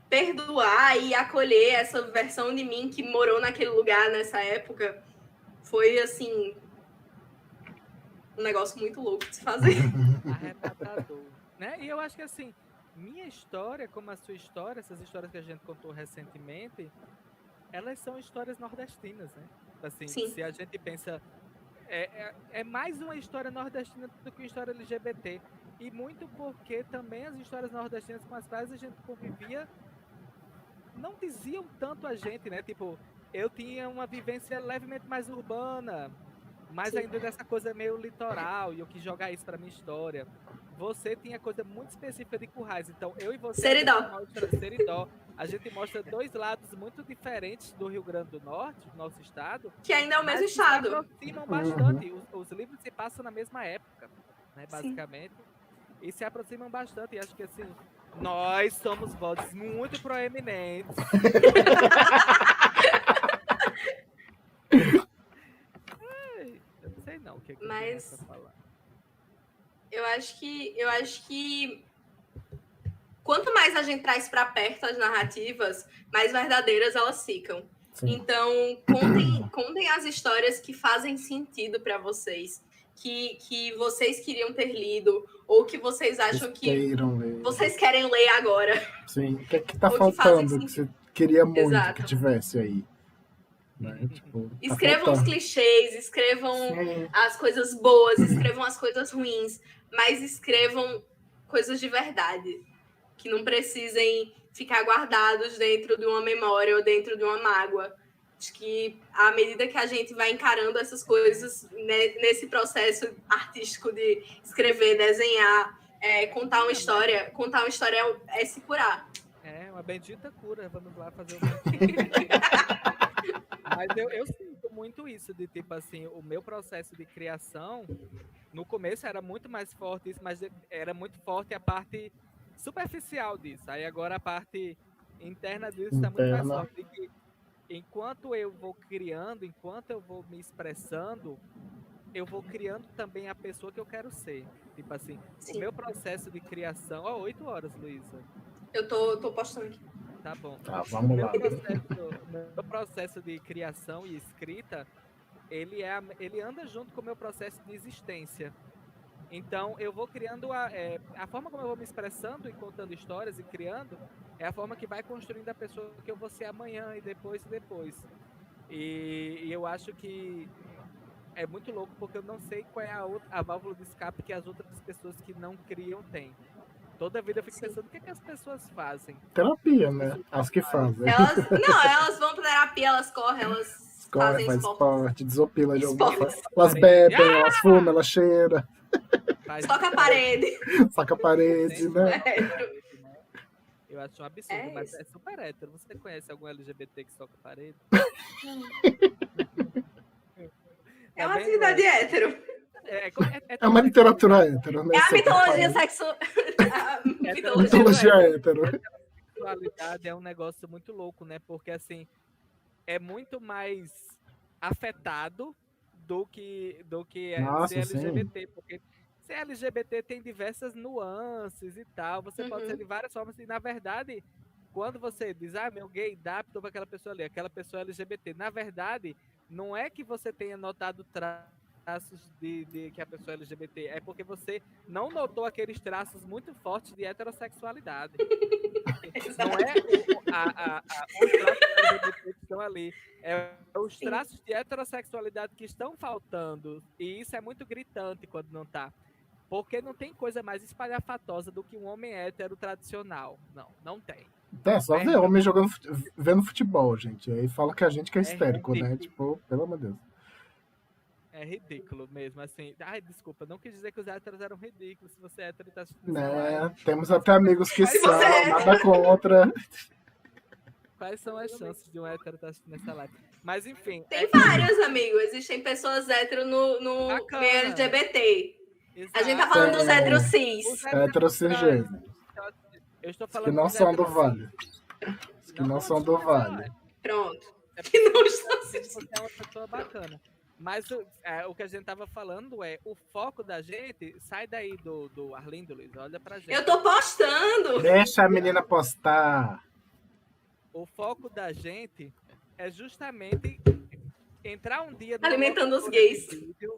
perdoar e acolher essa versão de mim que morou naquele lugar nessa época foi, assim, um negócio muito louco de se fazer. Arrebatador, né? E eu acho que, assim, minha história, como a sua história, essas histórias que a gente contou recentemente, elas são histórias nordestinas, né? Assim, Sim. se a gente pensa, é mais uma história nordestina do que uma história LGBT. E muito porque também as histórias nordestinas com as quais a gente convivia não diziam tanto a gente, né? Tipo, eu tinha uma vivência levemente mais urbana, mas Sim. ainda dessa coisa meio litoral, e eu quis jogar isso pra minha história. Você tinha coisa muito específica de Currais, então eu e você... Seridó. A gente mostra dois lados muito diferentes do Rio Grande do Norte, do nosso estado. Que ainda é o mesmo mas estado. Se aproximam bastante. Os livros se passam na mesma época, né, basicamente. Sim. E se aproximam bastante. E acho que, assim, nós somos vozes muito proeminentes. Eu não sei não o que eu tenho pra falar. Eu acho que quanto mais a gente traz para perto as narrativas, mais verdadeiras elas ficam. Sim. Então, contem as histórias que fazem sentido para vocês, que vocês queriam ter lido, ou que vocês acham vocês querem ler agora. Sim, o que tá faltando, que você queria muito que tivesse aí. Né? Tipo, escrevam os clichês, escrevam as coisas boas, escrevam as coisas ruins, mas escrevam coisas de verdade, que não precisem ficar guardados dentro de uma memória ou dentro de uma mágoa. Acho que à medida que a gente vai encarando essas coisas, né, nesse processo artístico de escrever, desenhar, contar uma história é se curar. É, uma bendita cura. Vamos lá fazer Mas eu sinto muito isso, de tipo assim, o meu processo de criação, no começo era muito mais forte isso, mas era muito forte a parte superficial disso. Aí agora a parte interna disso está muito mais forte. De que enquanto eu vou criando, enquanto eu vou me expressando, eu vou criando também a pessoa que eu quero ser. Tipo assim, o meu processo de criação... 8 horas, Luísa. Eu tô postando aqui. Tá bom. Vamos lá. O meu processo de criação e escrita, ele anda junto com o meu processo de existência. Então, eu vou criando a forma como eu vou me expressando e contando histórias e criando é a forma que vai construindo a pessoa que eu vou ser amanhã e depois. E eu acho que é muito louco porque eu não sei qual é a válvula de escape que as outras pessoas que não criam têm. Toda a vida eu fico pensando, o que as pessoas fazem? Terapia, né? As que fazem. Elas vão pra terapia, elas correm, elas fazem esporte, desopila de alguma forma. Elas bebem, elas fumam, elas cheiram. Toca a parede. Saca a parede, né? Eu acho um absurdo, mas é super hétero. Você conhece algum LGBT que toca a parede? É uma atividade hétero. É uma literatura hétero, né? É a mitologia sexual. Mitologia hétero. A sexualidade é um negócio muito louco, né? Porque, assim, é muito mais afetado do que ser LGBT. Sim. Porque ser LGBT tem diversas nuances e tal. Você pode ser de várias formas. E, na verdade, quando você diz, meu gay dá para aquela pessoa ali, aquela pessoa LGBT, na verdade, não é que você tenha notado traços de que a pessoa é LGBT, é porque você não notou aqueles traços muito fortes de heterossexualidade. Não é os traços LGBT que estão ali, é os traços de heterossexualidade que estão faltando, e isso é muito gritante quando não tá. Porque não tem coisa mais espalhafatosa do que um homem hétero tradicional. Não tem. É, só ver homem jogando, vendo futebol, gente. Aí fala que a gente que é histérico, né? ridículo. Tipo, pelo amor de Deus. É ridículo mesmo, assim. Ai, desculpa, não quis dizer que os héteros eram ridículos. Se você é hétero e tá assistindo Né? Temos até amigos que Se são, você é- nada contra. Quais são as chances de um hétero estar assistindo essa live? Mas enfim. Tem vários, amigos. Existem pessoas hétero no Bacana. meio LGBT. Exato. A gente tá falando dos héteros cis. Os Hétero cisgênero. Eu estou Que falando não dos são do héteros Vale. cis. Que não são do Vale. Pronto. É Que não estão assistindo. Você é uma pessoa bacana. Mas o que a gente tava falando é, o foco da gente, sai daí do Arlindo, Luiz, olha pra gente. Eu tô postando. Deixa a menina postar. O foco da gente é justamente entrar um dia Alimentando os gays.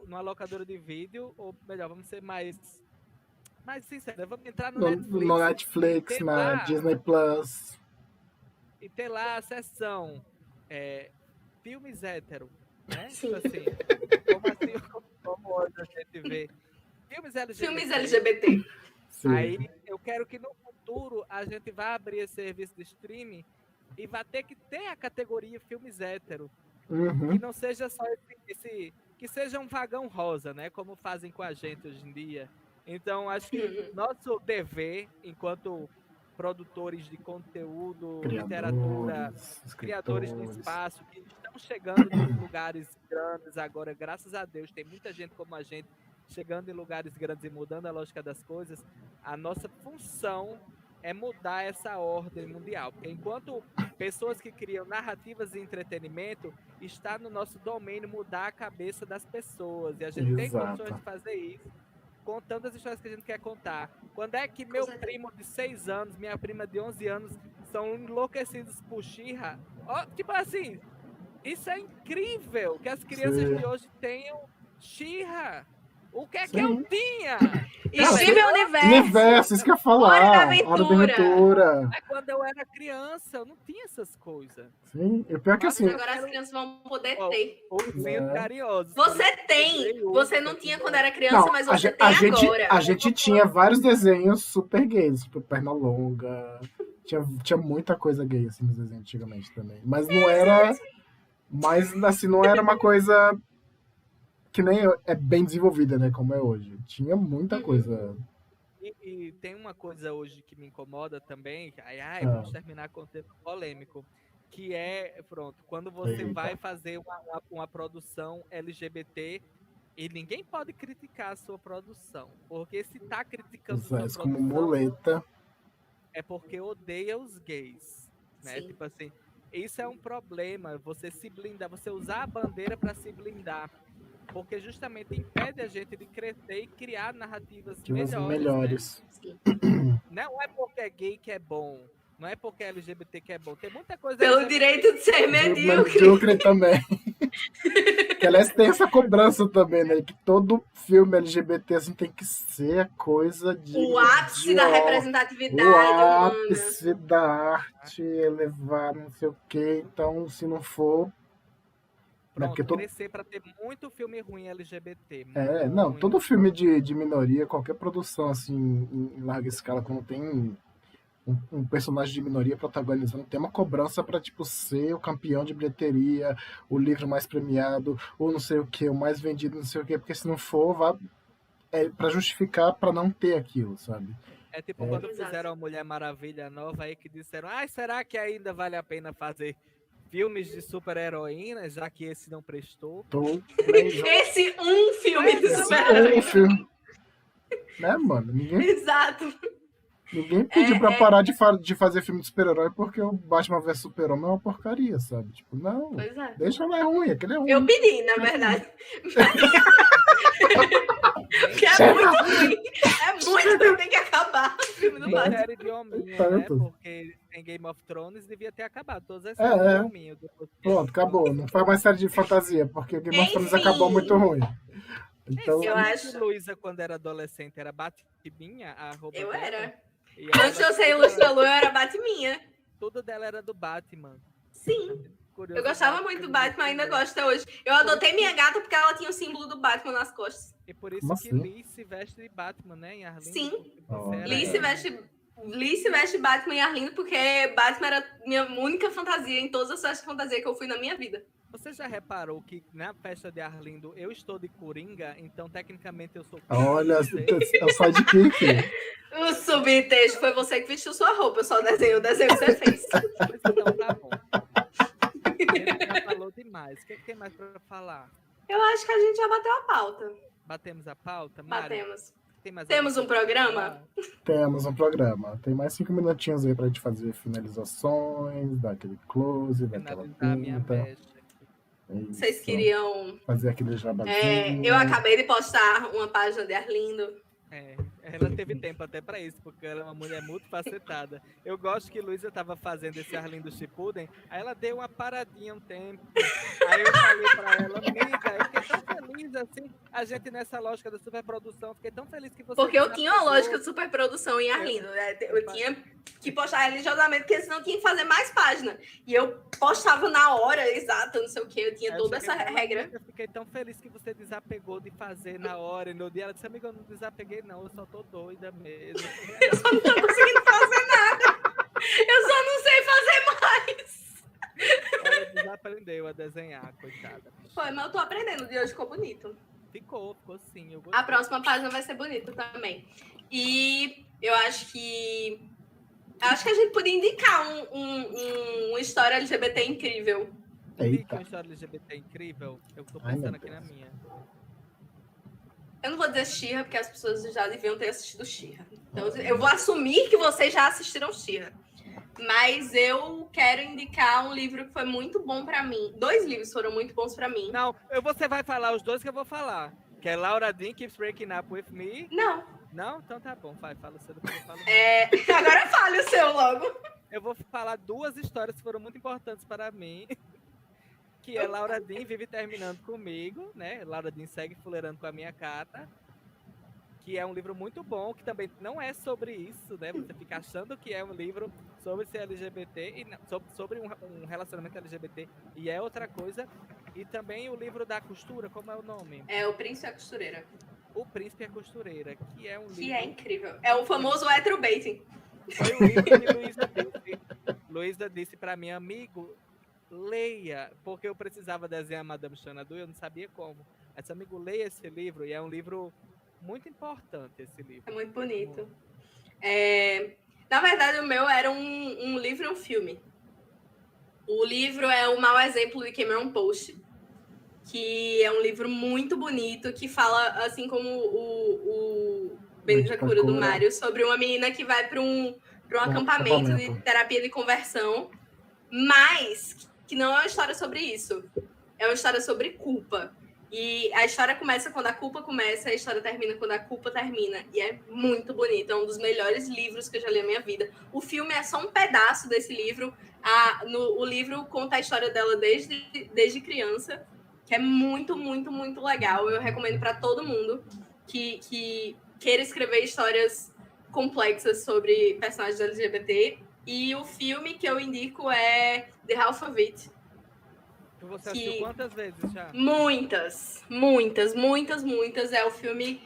numa locadora de vídeo, ou melhor, vamos ser mais sinceros, vamos entrar no No Netflix, na lá- Disney Plus. e ter lá a seção filmes hétero, né? Sim. Tipo assim, como hoje a gente vê. Filmes LGBT. Filmes LGBT. Sim. Aí eu quero que no futuro a gente vá abrir esse serviço de streaming e vai ter que ter a categoria filmes hétero. Uhum. Que não seja só que seja um vagão rosa, né? Como fazem com a gente hoje em dia. Então, acho que nosso dever, enquanto produtores de conteúdo, literatura, criadores de espaço, que estão chegando nos lugares grandes agora, graças a Deus, tem muita gente como a gente chegando em lugares grandes e mudando a lógica das coisas. A nossa função é mudar essa ordem mundial. Porque enquanto pessoas que criam narrativas de entretenimento, está no nosso domínio mudar a cabeça das pessoas. E a gente tem condições de fazer isso, contando as histórias que a gente quer contar. Quando é que meu primo de 6 anos, minha prima de 11 anos, são enlouquecidos por She-Ra? Tipo assim, isso é incrível, que as crianças de hoje tenham She-Ra. O que é que eu tinha? Steven Universo, isso que eu ia falar. Hora da Aventura. Mas quando eu era criança, eu não tinha essas coisas. Sim, e o pior que Mas assim. agora as crianças vão poder ter. Ursinho carinhoso. Você tem. Você não tinha quando era criança, Não, mas você tem agora. a gente tinha vários desenhos super gays, tipo Pernalonga. Tinha muita coisa gay assim nos desenhos antigamente também. Mas não era. Mas assim, não era uma coisa que nem é bem desenvolvida, né? Como é hoje. Tinha muita coisa. E tem uma coisa hoje que me incomoda também, vamos terminar com o tema polêmico, que é, pronto, quando você vai fazer uma produção LGBT, e ninguém pode criticar a sua produção, porque se tá criticando sua produção, como muleta, é porque odeia os gays, né? Sim. Tipo assim, isso é um problema, você se blindar, você usar a bandeira para se blindar, porque justamente impede a gente de crescer e criar narrativas melhores. Né? Não é porque é gay que é bom, não é porque é LGBT que é bom. Tem muita coisa... Pelo direito de ser medíocre. Medíocre também. Que, aliás, tem essa cobrança também, né? Que todo filme LGBT assim, tem que ser a coisa de... O ápice da representatividade o humana. ápice da arte, elevar não sei o quê. Então, se não for... Pronto, crescer para ter muito filme ruim LGBT. Não, todo filme de minoria, qualquer produção assim em larga escala, quando tem um personagem de minoria protagonizando, tem uma cobrança para tipo ser o campeão de bilheteria, o livro mais premiado, ou não sei o que, o mais vendido, não sei o que, porque se não for, para justificar para não ter aquilo, sabe? É tipo quando fizeram a Mulher Maravilha nova aí que disseram, será que ainda vale a pena fazer filmes de super-heroínas, já que esse não prestou? Esse filme de super-heroína. Né, mano? Exato. Ninguém pediu pra parar de fazer filme de super-herói porque o Batman vs Super-Homem é uma porcaria, sabe? Tipo, não. Deixa lá, é ruim, aquele é ruim. Eu pedi, na verdade. Porque é muito ruim. É muito ruim, tem que acabar o filme do Batman. Série de hominho, né? Porque tem Game of Thrones, devia ter acabado todas as É, séries é. do Hominho. Pronto, acabou. Não faz mais série de fantasia, porque Game of Thrones Enfim. acabou muito ruim. Então, Eu Sabia acho- que Luísa, quando era adolescente, era Batibinha, a arroba Eu dela? era. E Antes de eu ser Ilustra-Lu, eu era Batminha. tudo dela era do Batman. Sim. Curioso, Eu gostava muito do Batman, ainda gosto até hoje. Eu adotei minha gata porque ela tinha o símbolo do Batman nas costas. E por isso Como que assim? Liz se veste de Batman, né, em Arlindo? Sim. Porque você Olha. era Liz se ela. veste Batman e Arlindo porque Batman era minha única fantasia em todas as festas de fantasia que eu fui na minha vida. Você já reparou que na festa de Arlindo eu estou de Coringa, então tecnicamente eu sou olha, você. é o sidekick. O subtexto foi você que vestiu sua roupa, eu só desenhei o desenho que você fez. Mas então tá bom. A gente já falou demais. O que tem mais pra falar? Eu acho que a gente já bateu a pauta. Batemos a pauta? Mari, Batemos. tem mais Temos um alguma coisa pra programa? falar? Temos um programa. Tem mais 5 minutinhos aí pra gente fazer finalizações, dar aquele close, dar aquela Finalizar a minha pinta. mecha. Vocês Isso. queriam... Fazer aquele jabazinho. eu acabei de postar uma página de Arlindo. Ela teve tempo até pra isso, porque ela é uma mulher muito facetada. Eu gosto que Luísa tava fazendo esse Arlindo Shippuden, aí ela deu uma paradinha um tempo. Aí eu falei pra ela, amiga, eu fiquei tão feliz assim, a gente nessa lógica da superprodução, fiquei tão feliz que você... Porque eu tinha uma desapegou. lógica de superprodução em Arlindo, né? Eu tinha que postar religiosamente, porque senão tinha que fazer mais página. E eu postava na hora exata, não sei o que, eu tinha Aí toda eu cheguei essa nela, regra. amiga, eu fiquei tão feliz que você desapegou de fazer na hora, e no dia ela disse, amiga, eu não desapeguei não, eu só tô doida mesmo. Eu só não tô conseguindo fazer nada. Eu só não sei fazer mais. Ela desaprendeu a desenhar, coitada. Foi, mas eu tô aprendendo, o de hoje ficou bonito. Ficou sim, eu gostei. A próxima página vai ser bonita também. E eu acho que a gente podia indicar uma história LGBT incrível. Indica uma Eita. história LGBT incrível, eu tô Ai, pensando meu aqui na Deus. minha. Eu não vou dizer She-Ra, porque as pessoas já deviam ter assistido She-Ra. Então, eu vou assumir que vocês já assistiram She-Ra. Mas eu quero indicar um livro que foi muito bom pra mim. 2 livros foram muito bons pra mim. Não, você vai falar os dois que eu vou falar. Que é Laura Dean Keeps Breaking Up With Me. Não. Não? Então tá bom, fala o seu, depois eu falo. Agora fale o seu logo. Eu vou falar 2 histórias que foram muito importantes para mim. Que é Laura Dean vive terminando comigo, né? Laura Dean segue fuleirando com a minha carta. Que é um livro muito bom, que também não é sobre isso, né? Você fica achando que é um livro sobre ser LGBT, e não, sobre um relacionamento LGBT, e é outra coisa. E também o livro da costura, como é o nome? É O Príncipe e a Costureira. O Príncipe e a Costureira, que é um livro... Que é incrível. É o famoso heterobaiting. Foi o livro que Luísa disse. Luísa disse para mim, amigo, leia, porque eu precisava desenhar Madame Xanadu e eu não sabia como. Esse amigo, leia esse livro, e é um livro muito importante, esse livro. É muito bonito. Na verdade, o meu era um livro e um filme. O livro é O Mau Exemplo de Cameron Post, que é um livro muito bonito, que fala, assim como o Bendita Cura do Mário, sobre uma menina que vai para um acampamento de terapia de conversão, mas que não é uma história sobre isso. É uma história sobre culpa. E a história começa quando a culpa começa, a história termina quando a culpa termina. E é muito bonito, é um dos melhores livros que eu já li na minha vida. O filme é só um pedaço desse livro. O livro conta a história dela desde criança, que é muito, muito, muito legal. Eu recomendo para todo mundo que queira escrever histórias complexas sobre personagens LGBT. E o filme que eu indico é The Half of It. Você assistiu quantas vezes já? Muitas. É o filme...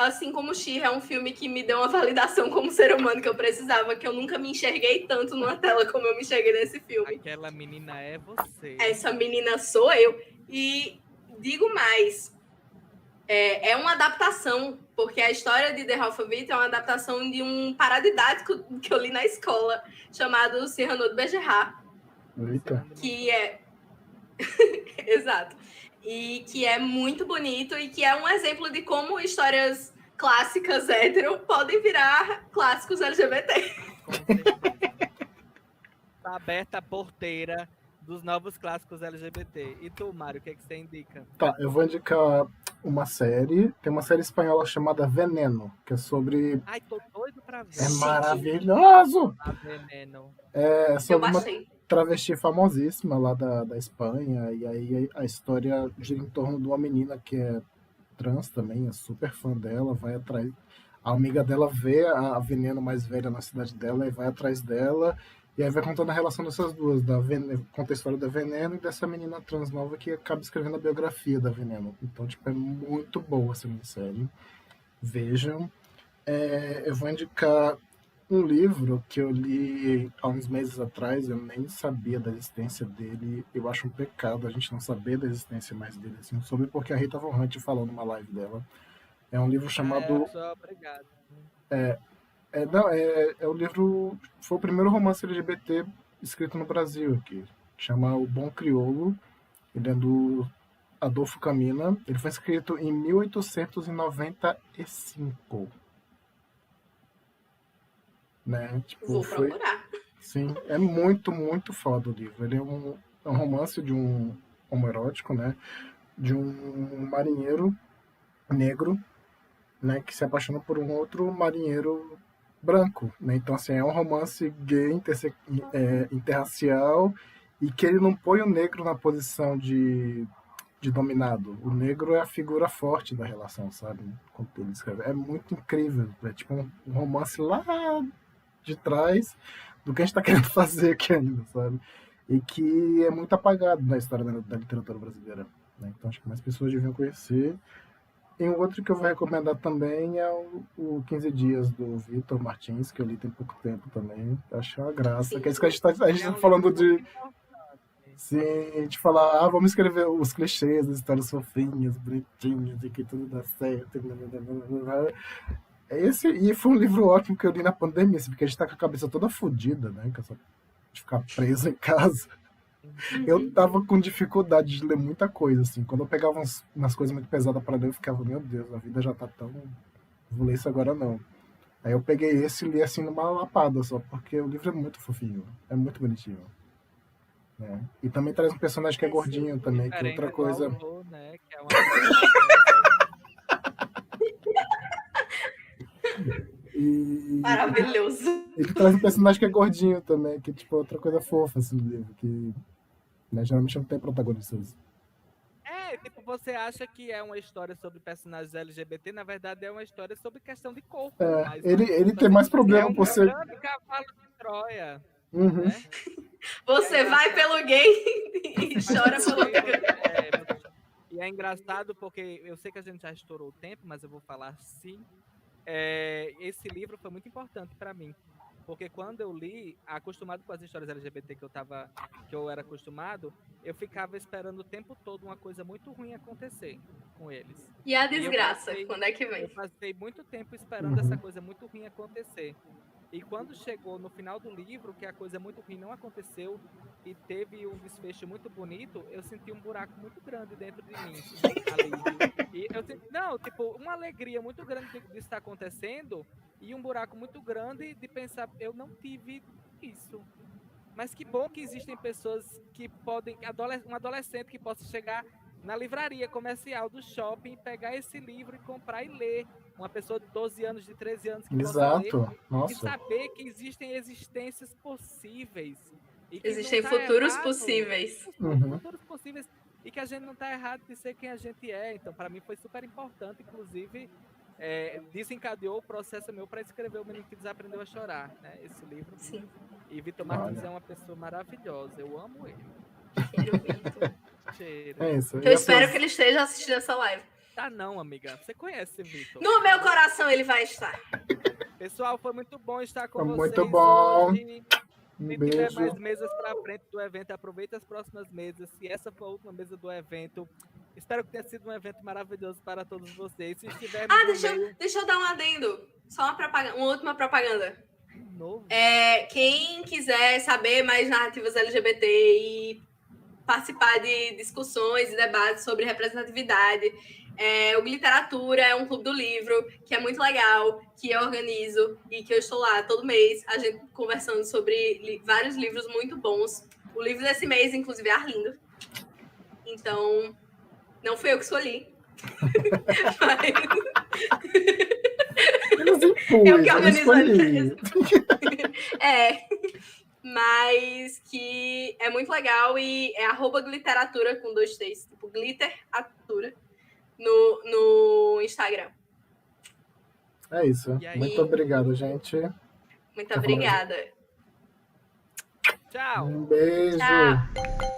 assim como She-Ra, é um filme que me deu uma validação como ser humano que eu precisava, que eu nunca me enxerguei tanto numa tela como eu me enxerguei nesse filme. Aquela menina é você. Essa menina sou eu. E digo mais, é uma adaptação, porque a história de The Half of It é uma adaptação de um paradidático que eu li na escola, chamado Cyrano de Bergerac. Eita. Que é... Exato. E que é muito bonito e que é um exemplo de como histórias clássicas hétero podem virar clássicos LGBT. Tá aberta a porteira dos novos clássicos LGBT. E tu, Mário, o que você indica? Tá, eu vou indicar uma série. Tem uma série espanhola chamada Veneno, que é sobre... Ai, tô doido pra pra ver. É maravilhoso! A Veneno. É Eu sobre uma baixei. travesti famosíssima lá da Espanha, e aí a história gira em torno de uma menina que é trans também, é super fã dela, vai atrás. A amiga dela vê a Veneno mais velha na cidade dela e vai atrás dela, e aí vai contando a relação dessas duas, conta a história da Veneno e dessa menina trans nova que acaba escrevendo a biografia da Veneno. Então, tipo, é muito boa essa minissérie. Vejam. Eu vou indicar um livro que eu li há uns meses atrás, eu nem sabia da existência dele. Eu acho um pecado a gente não saber da existência mais dele. Assim, soube porque a Rita Von Hunt falou numa live dela. É um livro Eu chamado. sou obrigado. Não, é o livro. Foi o primeiro romance LGBT escrito no Brasil aqui. Chama O Bom Crioulo. Ele é do Adolfo Camina. Ele foi escrito em 1895. Né? Tipo, Vou procurar. Sim, é muito, muito foda o livro. Ele é um romance de um homoerótico, né? De um marinheiro negro, né? Que se apaixona por um outro marinheiro branco, né? Então, assim, é um romance gay, interracial, e que ele não põe o negro na posição de dominado. O negro é a figura forte da relação, sabe? Quando ele escreve. É muito incrível. É tipo um romance lá de trás do que a gente está querendo fazer aqui ainda, sabe? E que é muito apagado na história da literatura brasileira. Né? Então acho que mais pessoas deviam conhecer. E um outro que eu vou recomendar também é o 15 Dias, do Vitor Martins, que eu li tem pouco tempo também. Eu acho uma graça. Sim. Que é isso que a gente tá falando de... Sim, a gente falar, vamos escrever os clichês, as histórias fofinhas, bonitinhas, e que tudo dá certo. E foi um livro ótimo que eu li na pandemia, assim, porque a gente tá com a cabeça toda fodida, né? De ficar preso em casa. Eu tava com dificuldade de ler muita coisa, assim. Quando eu pegava umas coisas muito pesadas para ler, eu ficava, meu Deus, a vida já tá tão... Vou ler isso agora não. Aí eu peguei esse e li assim numa lapada só, porque o livro é muito fofinho, é muito bonitinho. Né? E também traz um personagem que é gordinho também, que é outra coisa... Horror, né? Que é uma... Maravilhoso. Ele traz um personagem que é gordinho também, que tipo, é outra coisa fofa assim do livro, que né, geralmente não tem protagonistas. Tipo, você acha que é uma história sobre personagens LGBT, na verdade é uma história sobre questão de corpo. Mas ele tem mais problema por ser... É um grande cavalo de Troia. Uhum. Né? Você vai pelo gay e chora pelo gay. E é engraçado porque eu sei que a gente já estourou o tempo, mas eu vou falar sim. Esse livro foi muito importante para mim. Porque quando eu li, acostumado com as histórias LGBT que eu era acostumado, eu ficava esperando o tempo todo uma coisa muito ruim acontecer com eles. E a desgraça, quando é que vem? Eu passei muito tempo esperando essa coisa muito ruim acontecer. E quando chegou no final do livro, que a coisa muito ruim não aconteceu e teve um desfecho muito bonito, eu senti um buraco muito grande dentro de mim. E eu senti, uma alegria muito grande de estar acontecendo e um buraco muito grande de pensar, eu não tive isso. Mas que bom que existem pessoas que podem, um adolescente que possa chegar na livraria comercial do shopping, pegar esse livro e comprar e ler. Uma pessoa de 12 anos, de 13 anos que possa ler. Nossa. E saber que existem existências possíveis. E que existem tá futuros errado, possíveis. Futuros possíveis. E que a gente não está errado de ser quem a gente é. Então, para mim, foi super importante. Inclusive, desencadeou o processo meu para escrever O Menino que Desaprendeu a Chorar. Né? Esse livro. Sim. E Vitor Martins é uma pessoa maravilhosa. Eu amo ele. Cheiro. Eu espero que ele esteja assistindo essa live. Tá não, amiga. Você conhece Vitor. No meu coração ele vai estar. Pessoal, foi muito bom estar com vocês. Muito bom. Hoje. Se tiver mais mesas para frente do evento, aproveita as próximas mesas. Se essa for a última mesa do evento, espero que tenha sido um evento maravilhoso para todos vocês. Se estiver deixa eu dar um adendo. Só uma última propaganda. Novo. Quem quiser saber mais narrativas LGBT e participar de discussões e debates sobre representatividade, o Literatura é um clube do livro que é muito legal, que eu organizo e que eu estou lá todo mês, a gente conversando sobre vários livros muito bons. O livro desse mês, inclusive, é Arlindo. Então, não fui eu que escolhi. Ele Mas impus, Eu que eu organizo escolhi. É, mas que é muito legal e é @glitteratura com 2 T's, tipo glitteratura no Instagram. É isso. E aí? Muito obrigado, gente. Muito Quer falar mais? obrigada. Tchau. Um beijo. Tchau.